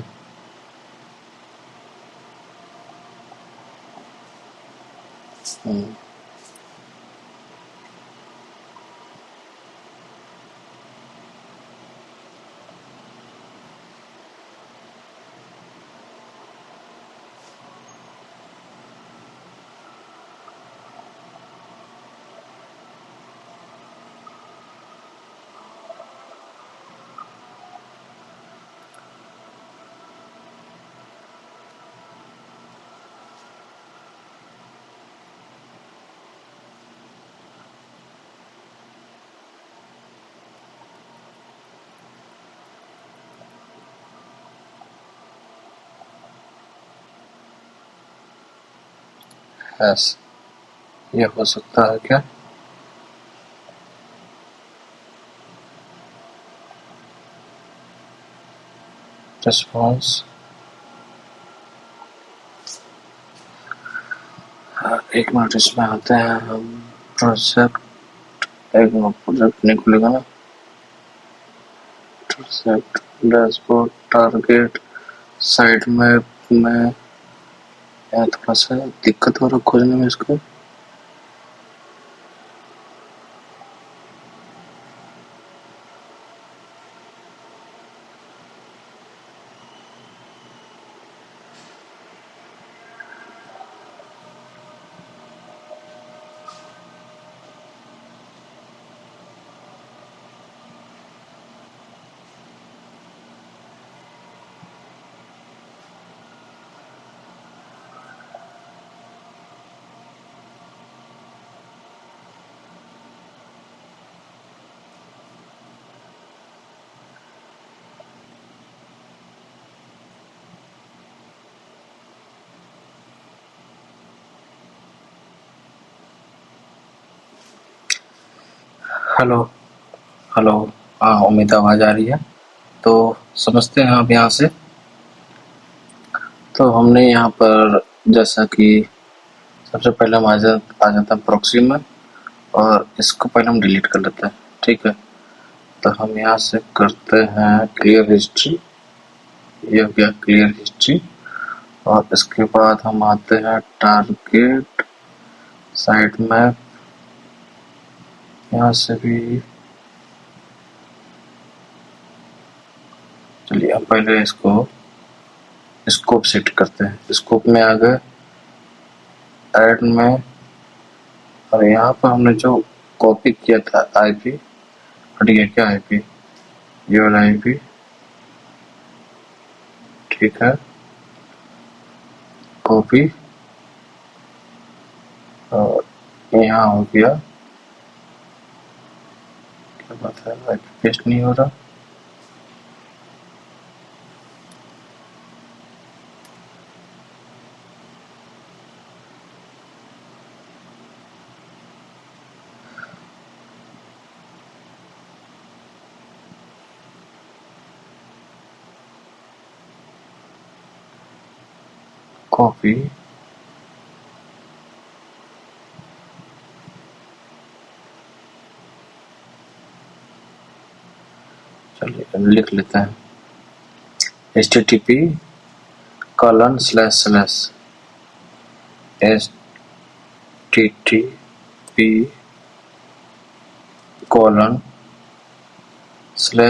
यस, ये हो सकता है क्या? रिस्पॉन्स, एक मिनट, इसमें आते हैं हम। प्रोजेक्ट, एक मिनट, प्रोजेक्ट नहीं खुलेगा ना। Project, dashboard, target, side map में थोड़ा सा दिक्कत हो रहा खोजने में इसको। Hello, hello. हाँ, उम्मीद आवाज आ रही है। तो समझते हैं आप यहाँ से। तो हमने यहाँ पर, जैसा कि सबसे पहले हम आ जाते हैं प्रॉक्सी में, और इसको पहले हम डिलीट कर लेते हैं। ठीक है, तो हम यहाँ से करते हैं क्लियर हिस्ट्री। ये हो गया क्लियर हिस्ट्री। और इसके बाद हम आते हैं टारगेट, साइड मैप, यहाँ से भी। चलिए हम पहले इसको स्कोप सेट करते हैं। स्कोप में आ गए, ऐड में, और यहाँ पर हमने जो कॉपी किया था आईपी, हट गया क्या आईपी, ये वाला आईपी। ठीक है, कॉपी, और यहाँ हो गया। क्या बात है, आईपी पेस्ट नहीं हो रहा। कॉपी, चलिए लिख लेते हैं, http://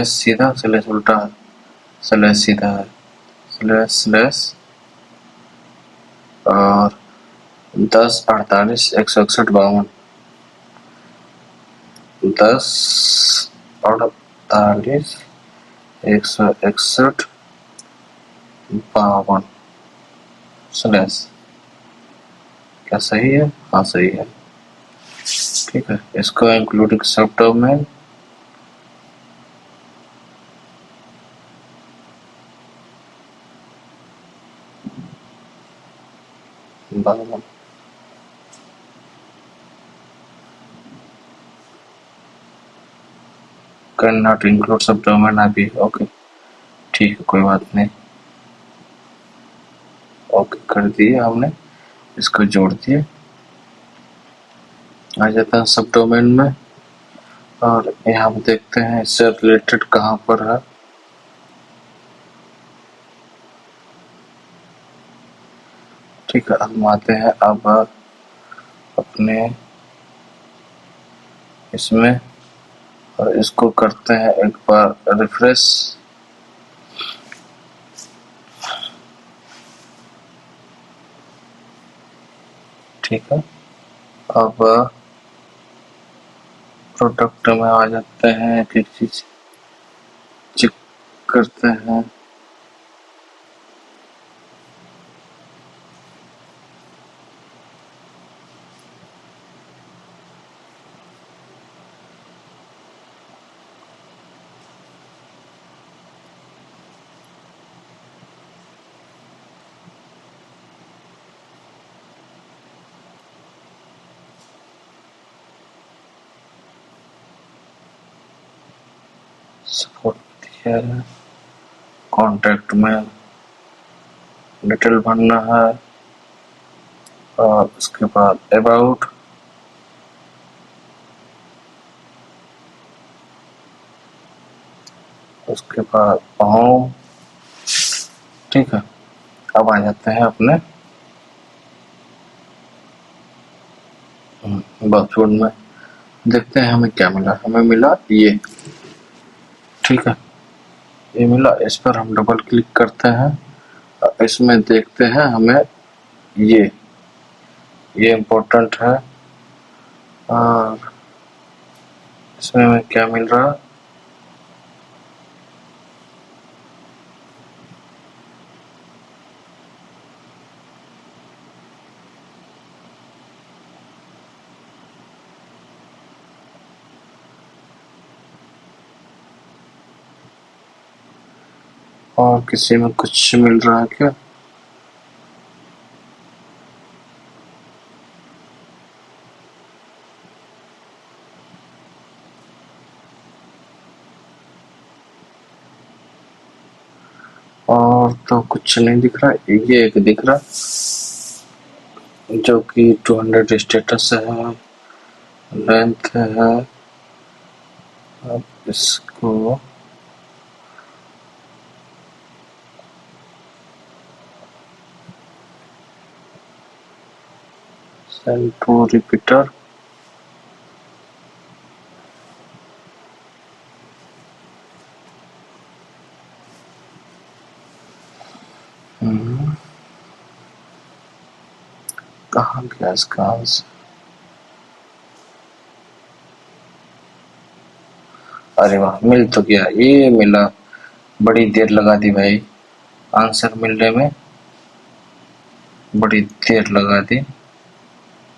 सीधा स्लैश उल्टा, स्लैश सीधा है, स्लैश स्लैश, और 1048 161 52, 1048 161 52 स्लैश। क्या सही है? हाँ सही है। ठीक है, इसको इंक्लूडिंग सब डोमेन, कैन नॉट इंक्लूड सब डोमेन आईपी। ओके, ठीक है, कोई बात नहीं। ओके कर दिए हमने, इसको जोड़ दिए। आ जाता है सब डोमेन में, और यहाँ पे देखते हैं इससे रिलेटेड कहाँ पर है। ठीक है, हम आते हैं अब अपने इसमें और इसको करते हैं एक बार रिफ्रेश। ठीक है, अब प्रोडक्ट में आ जाते हैं, एक एक चीज चेक करते हैं। सपोर्ट दिया है, कॉन्टैक्ट में डिटेल भरना है और उसके बाद अबाउट, उसके बाद होम। ठीक है, अब आ जाते हैं अपने बॉक्सवुड में, देखते हैं हमें क्या मिला। हमें मिला ये, ठीक है, ये मिला। इस पर हम डबल क्लिक करते हैं और इसमें देखते हैं हमें ये इम्पोर्टेंट है। और इसमें हमें क्या मिल रहा, और किसी में कुछ मिल रहा है क्या? और तो कुछ नहीं दिख रहा। ये एक दिख रहा जो कि 200 स्टेटस है, लेंथ है। अब इसको सेंड टू रिपीटर, कहाँ गया इसका आंसर? अरे वाह, मिल तो गया, ये मिला। बड़ी देर लगा दी भाई आंसर मिलने में, बड़ी देर लगा दी,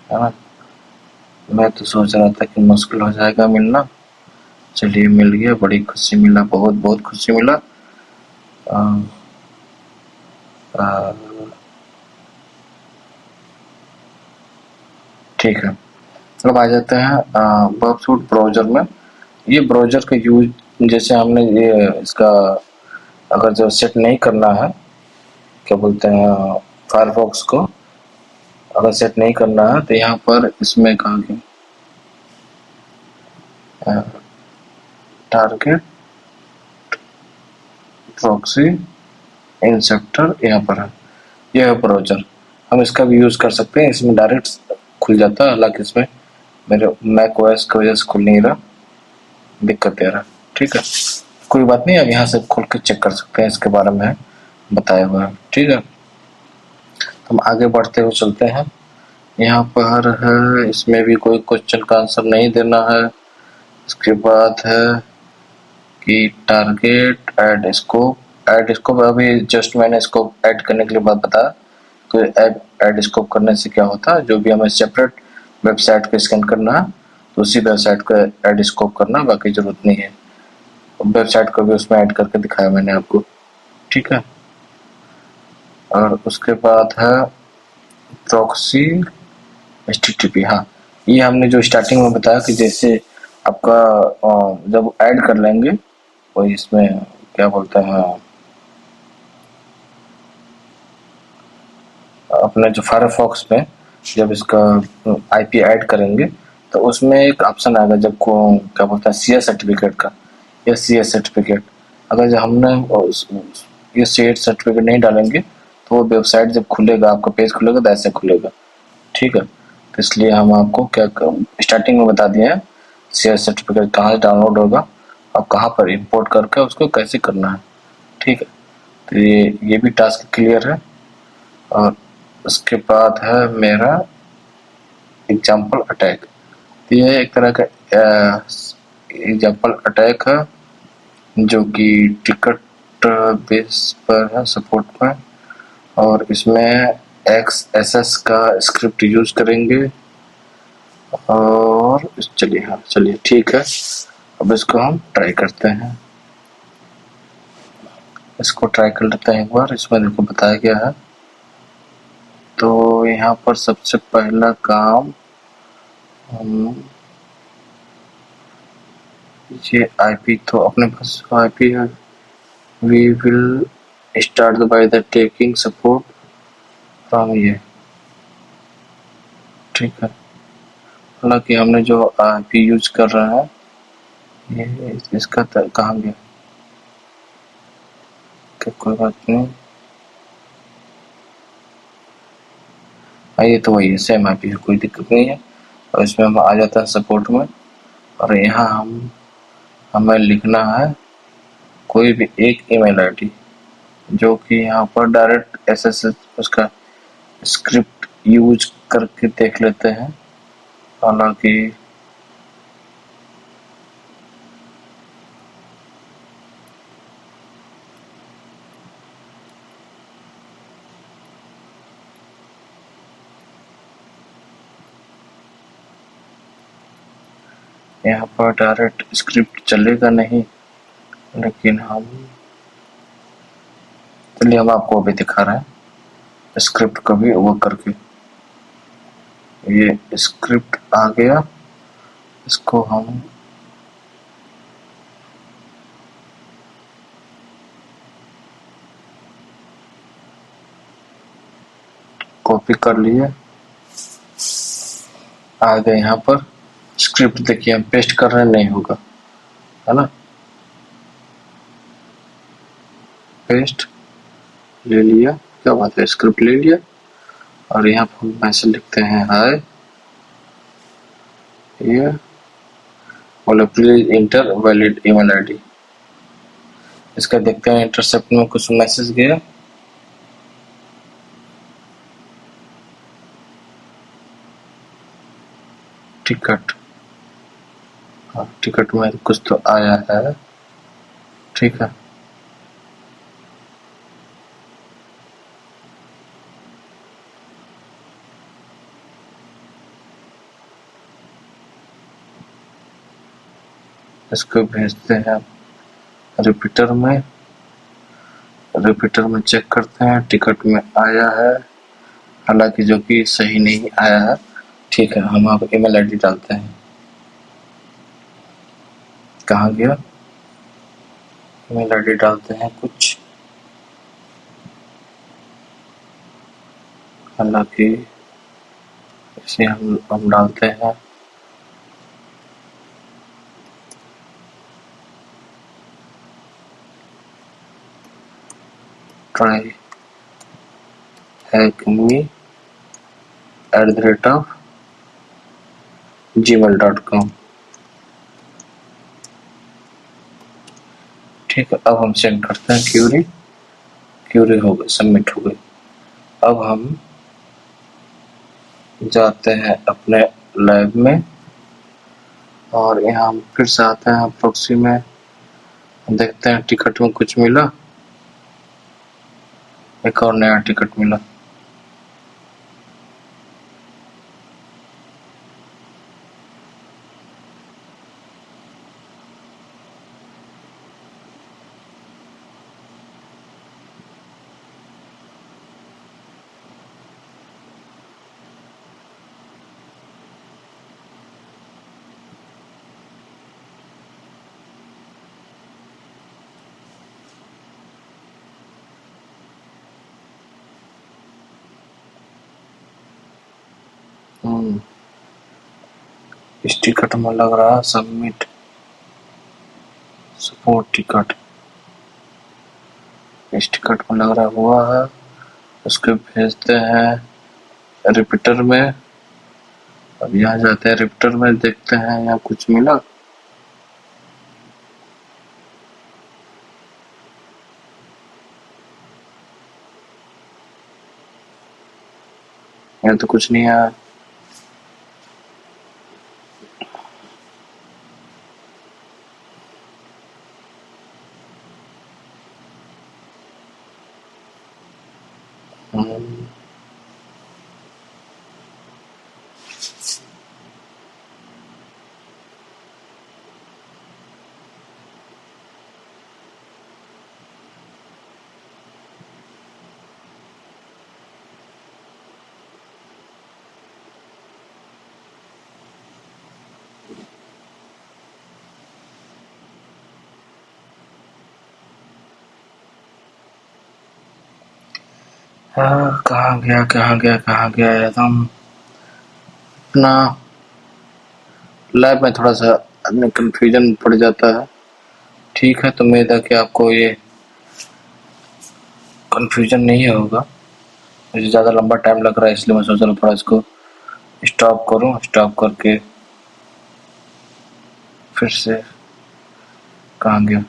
है ना। मैं तो सोच रहा था कि मुश्किल हो जाएगा मिलना। चलिए मिल गया, बड़ी खुशी मिला, बहुत बहुत खुशी मिला। आ, आ, ठीक है, अब आ जाते हैं बॉक्सवुड ब्राउजर में। ये ब्राउजर का यूज, जैसे हमने ये इसका अगर जो सेट नहीं करना है, क्या बोलते हैं, फायरफॉक्स को अगर सेट नहीं करना है तो यहाँ पर इसमें कहाँ गए, टारगेट प्रॉक्सी इंसेप्टर, यहाँ पर है। यह है ब्राउजर, हम इसका भी यूज कर सकते हैं। इसमें डायरेक्ट खुल जाता है, हालांकि इसमें मेरे मैक ओएस की वजह से खुल नहीं रहा, दिक्कत दे रहा। ठीक है, कोई बात नहीं, अब यहाँ से खोल के चेक कर सकते हैं, इसके बारे में बताया हुआ है। ठीक है, हम आगे बढ़ते हुए चलते हैं। यहाँ पर है, इसमें भी कोई क्वेश्चन का आंसर नहीं देना है। इसके बाद है कि टारगेट ऐड स्कोप अभी जस्ट मैंने स्कोप ऐड करने के लिए बात बताया कि ऐड स्कोप करने से क्या होता है। जो भी हमें सेपरेट वेबसाइट को स्कैन करना है तो उसी वेबसाइट को ऐड स्कोप करना, बाकी जरूरत नहीं है। वेबसाइट को भी उसमें ऐड करके दिखाया मैंने आपको। ठीक है, और उसके बाद है प्रॉक्सी HTTP। हाँ, ये हमने जो स्टार्टिंग में बताया कि जैसे आपका जब ऐड कर लेंगे, वही इसमें क्या बोलते हैं, अपने जो फायरफॉक्स में जब इसका IP ऐड करेंगे तो उसमें एक ऑप्शन आएगा, जब को क्या बोलते हैं CS सर्टिफिकेट का, या CS सर्टिफिकेट। अगर जब हमने ये CS सर्टिफिकेट नहीं डालेंगे तो वो वेबसाइट जब खुलेगा, आपका पेज खुलेगा तो ऐसे खुलेगा। ठीक है, तो इसलिए हम आपको क्या स्टार्टिंग में बता दिए हैं शेयर सर्टिफिकेट कहाँ से डाउनलोड होगा और कहाँ पर इंपोर्ट करके उसको कैसे करना है। ठीक है, तो ये भी टास्क क्लियर है। और उसके बाद है मेरा एग्जाम्पल अटैक। तो यह एक तरह का एग्जाम्पल अटैक है जो कि टिकट बेस पर है, सपोर्ट में। और इसमें XSS का स्क्रिप्ट यूज करेंगे। और चलिए, हाँ चलिए ठीक है, अब इसको हम ट्राई करते हैं। इसको ट्राई कर लेते हैं एक बार। इसमें देखो बताया गया है। तो यहाँ पर सबसे पहला काम हम ये IP तो अपने पास IP है। We will start by the taking support from ये। ठीक है, हालांकि हमने जो IP यूज कर रहे हैं ये इसका कहाँ गया, कोई बात नहीं। ये तो वही है, सेम IP है, कोई दिक्कत नहीं है। और इसमें हम आ जाता है सपोर्ट में। और यहाँ हमें लिखना है कोई भी एक ईमेल ID जो कि यहाँ पर डायरेक्ट SSH उसका स्क्रिप्ट यूज करके देख लेते हैं। हालांकि यहाँ पर डायरेक्ट स्क्रिप्ट चलेगा नहीं, लेकिन चलिए हम आपको अभी दिखा रहे हैं स्क्रिप्ट को भी वो करके। ये स्क्रिप्ट आ गया, इसको हम कॉपी कर लिए। आ गए यहाँ पर स्क्रिप्ट, देखिए हम पेस्ट कर रहे हैं, नहीं होगा, है ना। पेस्ट ले लिया, क्या बात है, स्क्रिप्ट ले लिया। और यहाँ पर हम मैसेज लिखते हैं हाय, ये बोले please inter valid email ID। इसका देखते हैं इंटरसेप्ट में कुछ मैसेज गया। टिकट, हाँ टिकट में कुछ तो आया है। ठीक है, इसको भेजते हैं रिपीटर में। रिपीटर में चेक करते हैं टिकट में आया है, हालांकि जो कि सही नहीं आया है। ठीक है, हम आप ईमेल ID डालते हैं। कहाँ गया, ईमेल ID डालते हैं कुछ, हालांकि इसे हम डालते हैं ट्राई हैक मी @gmail.com। ठीक है, अब हम सेंड करते हैं क्यूरी। क्यूरी हो गई, सबमिट हो गई। अब हम जाते हैं अपने लैब में और यहाँ हम फिर से आते हैं प्रॉक्सी में, देखते हैं टिकट में कुछ मिला, एक और नया टिकट मिला। इस टिकट में लग रहा है सबमिट सपोर्ट टिकट। इस टिकट में लग रहा हुआ है, उसको भेजते हैं रिपीटर में। अब यहाँ जाते हैं रिप्टर में, देखते हैं यहाँ कुछ मिला। यहाँ तो कुछ नहीं आया। हाँ, कहाँ गया कहाँ गया कहाँ गया एकदम अपना। लैब में थोड़ा सा आदमी कंफ्यूजन पड़ जाता है। ठीक है, तो उम्मीद है कि आपको ये कंफ्यूजन नहीं होगा। मुझे ज़्यादा लंबा टाइम लग रहा है, इसलिए मैं सोच रहा हूँ थोड़ा इसको स्टॉप करूँ। स्टॉप करके फिर से कहाँ गया।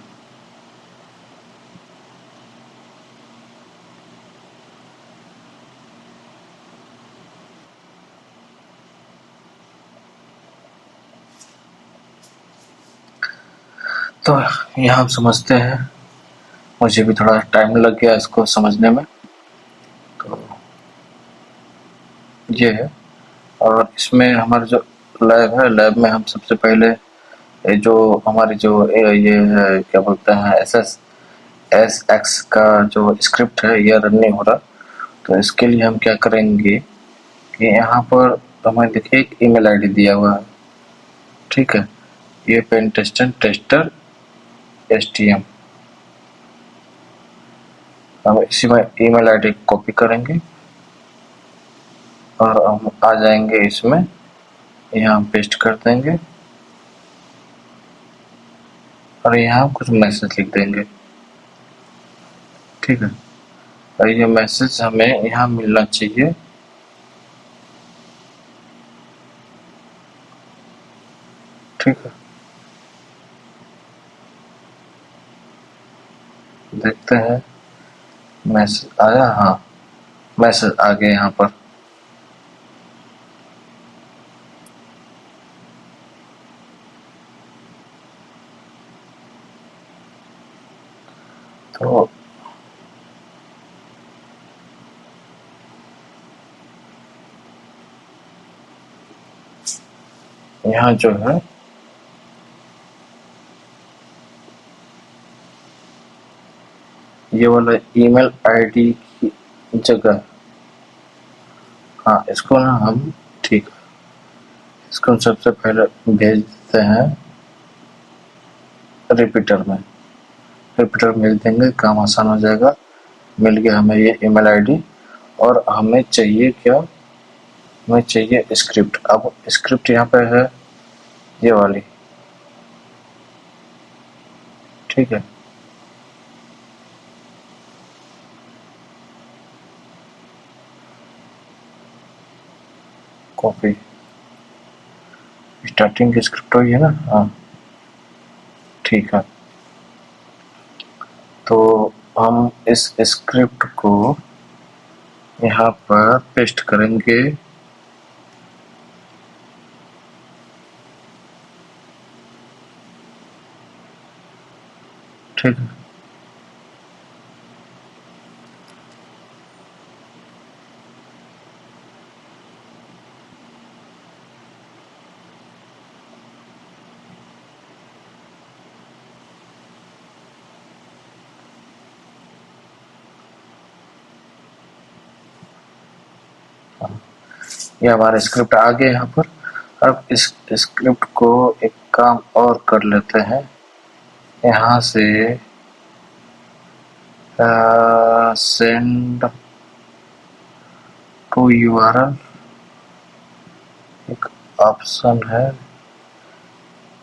तो यहाँ हम समझते हैं। मुझे भी थोड़ा टाइम लग गया इसको समझने में। तो ये है, और इसमें हमारा जो लैब है, लैब में हम सबसे पहले जो हमारी जो ये है क्या बोलते हैं, एस एक्स का जो स्क्रिप्ट है ये रन नहीं हो रहा। तो इसके लिए हम क्या करेंगे कि यहाँ पर हमें देखिए एक ईमेल आईडी दिया हुआ है। ठीक है, ये पेन टेस्टर टेस्टर एसटीएम। हम इसी में ईमेल आईडी कॉपी करेंगे और हम आ जाएंगे इसमें, यहाँ पेस्ट कर देंगे और यहाँ कुछ मैसेज लिख देंगे। ठीक है, और ये मैसेज हमें यहाँ मिलना चाहिए। ठीक है, देखते हैं मैसेज आया। हाँ, मैसेज आ गया यहाँ पर। तो यहाँ जो है ये वाला ईमेल आईडी की जगह, हाँ इसको ना हम, ठीक है, इसको हम सबसे पहले भेज देते हैं रिपीटर में। रिपीटर भेज देंगे, काम आसान हो जाएगा। मिल गया हमें ये ईमेल आईडी। और हमें चाहिए क्या, हमें चाहिए स्क्रिप्ट। अब स्क्रिप्ट यहाँ पे है ये वाली। ठीक है, कॉपी स्टार्टिंग की स्क्रिप्ट हुई है ना। हाँ ठीक है, तो हम इस स्क्रिप्ट को यहाँ पर पेस्ट करेंगे। ठीक है, ये हमारा स्क्रिप्ट आ गया यहाँ पर। अब इस स्क्रिप्ट को एक काम और कर लेते हैं, यहाँ से सेंड टू यूआरएल एक ऑप्शन है,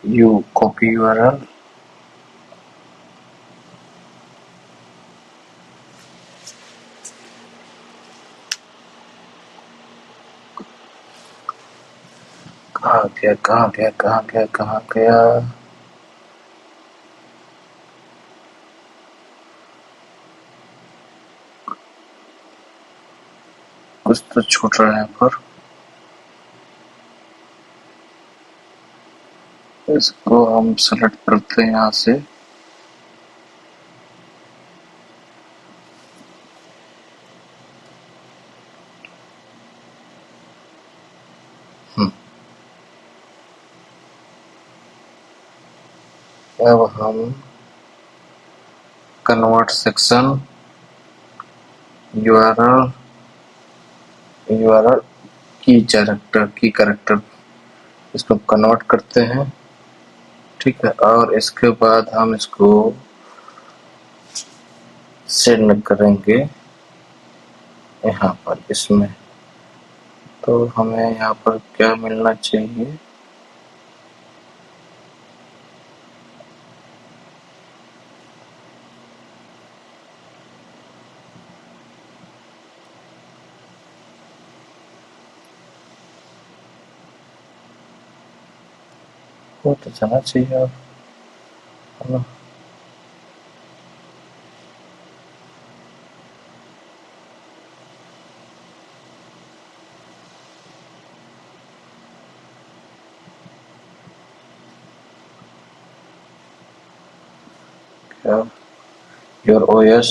यू कॉपी यूआरएल। कहाँ गया। कुछ तो छूट रहा है यहाँ पर। इसको हम सेलेक्ट करते हैं यहाँ से। अब हम कन्वर्ट सेक्शन यूआरएल की कैरेक्टर इसको कन्वर्ट करते हैं, ठीक है। और इसके बाद हम इसको सेंड करेंगे यहाँ पर इसमें। तो हमें यहाँ पर क्या मिलना चाहिए, वो तो जाना चाहिए अब, है ना। क्या your OS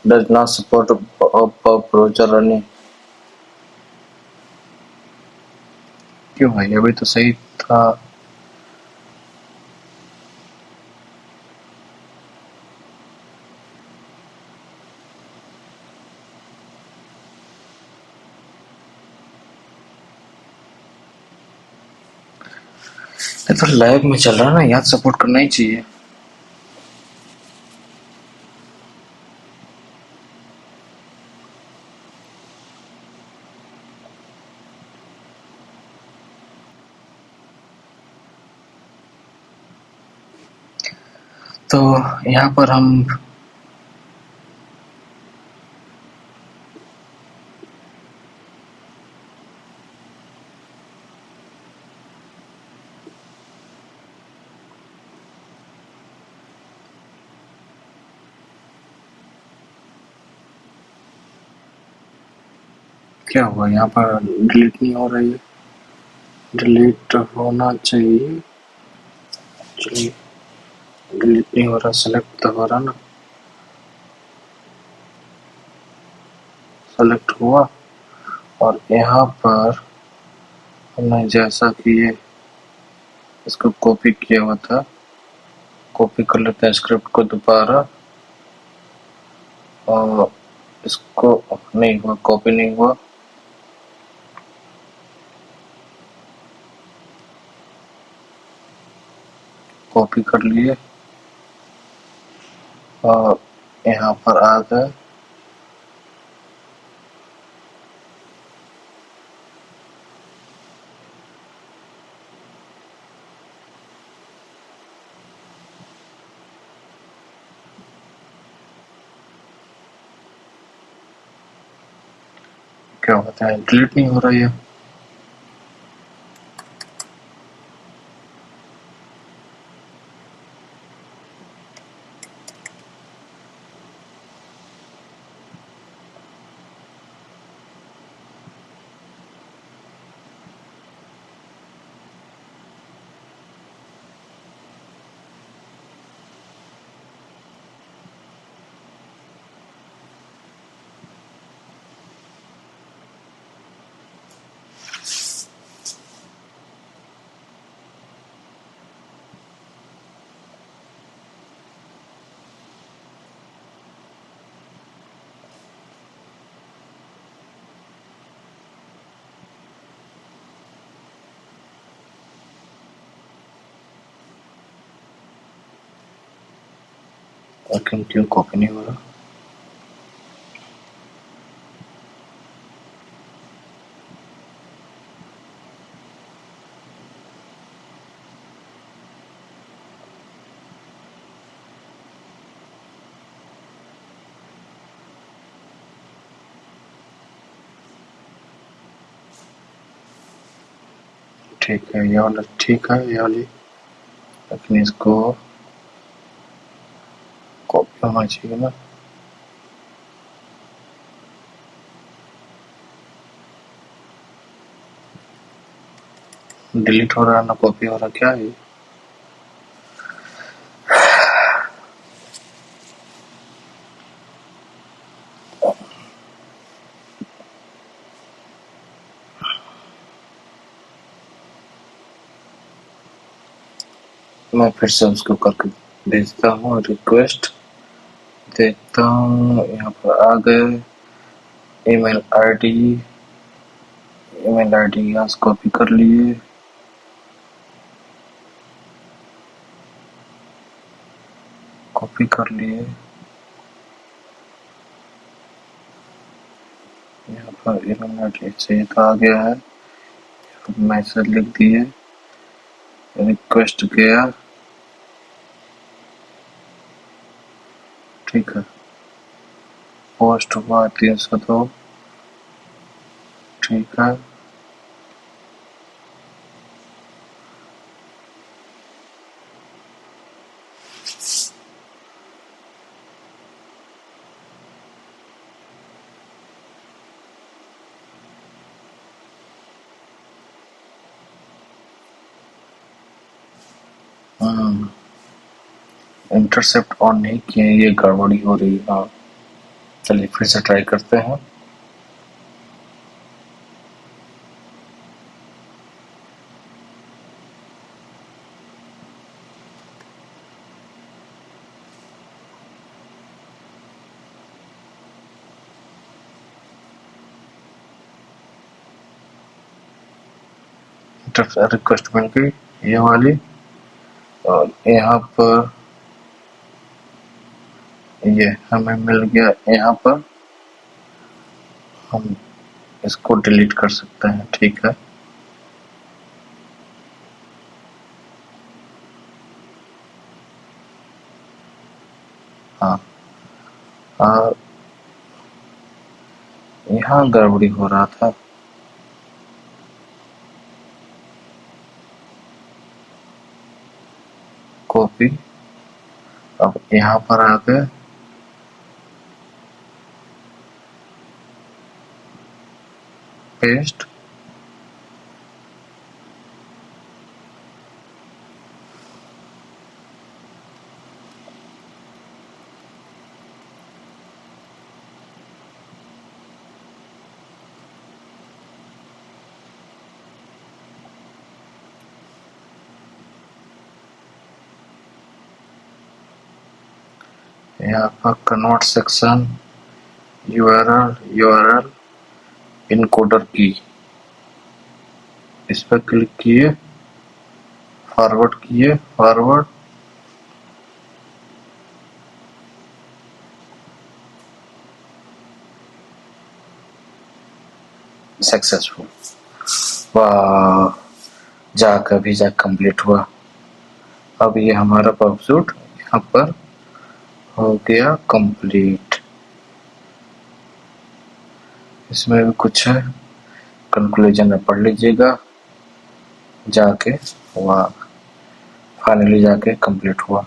does not support pub browser running। क्यों भाई, अभी तो सही था। ये तो लैब में चल रहा है ना, यहाँ सपोर्ट करना ही चाहिए। तो यहाँ पर हम क्या हुआ, यहाँ पर डिलीट नहीं हो रही है। डिलीट होना चाहिए, चलिए। डिलीट नहीं हो रहा, सेलेक्ट तो हो रहा ना, सेलेक्ट हुआ। और यहाँ पर हमने जैसा कि ये इसको कॉपी किया हुआ था, कॉपी कर लेते हैं स्क्रिप्ट को दोबारा। और इसको नहीं हुआ, कॉपी नहीं हुआ। कॉपी कर लिए और यहाँ पर आ गए। क्या होता है, डिलीट नहीं हो रही है। लेकिन क्यों कॉपी नहीं हो रहा। ठीक है, ये वाला ठीक है, ये वाली, लेकिन इसको कॉपी होना चाहिए ना। डिलीट हो रहा है ना कॉपी हो रहा, क्या है? मैं फिर से उसको करके भेजता हूँ रिक्वेस्ट, देखता हूँ यहाँ पर आ गए। ईमेल आईडी यहाँ से कॉपी कर लिए, यहाँ पर ईमेल आईडी चाहिए तो आ गया है, मैसेज लिख दिए, रिक्वेस्ट गया, ठीक है, पोस्ट हुआ 302, ठीक है। इंटरसेप्ट ऑन नहीं किए, ये गड़बड़ी हो रही है। हाँ, चलिए फिर से ट्राई करते हैं। रिक्वेस्ट बन गई ये वाली, और यहाँ पर ये हमें मिल गया। यहाँ पर हम इसको डिलीट कर सकते हैं, ठीक है। हाँ, यहाँ गड़बड़ी हो रहा था। कॉपी, अब यहाँ पर आ गए, पेस्ट, यहाँ पर कन्वर्ट सेक्शन, यूआरएल इनकोडर की, इस पर क्लिक किए, फॉरवर्ड किए, फॉरवर्ड, सक्सेसफुल। वाह, जाकर वीजा कंप्लीट हुआ। अब ये हमारा पॉपसूट यहाँ पर हो गया कंप्लीट। इसमें भी कुछ है, कंक्लूजन में पढ़ लीजिएगा जाके, वहाँ फाइनली जाके कंप्लीट हुआ।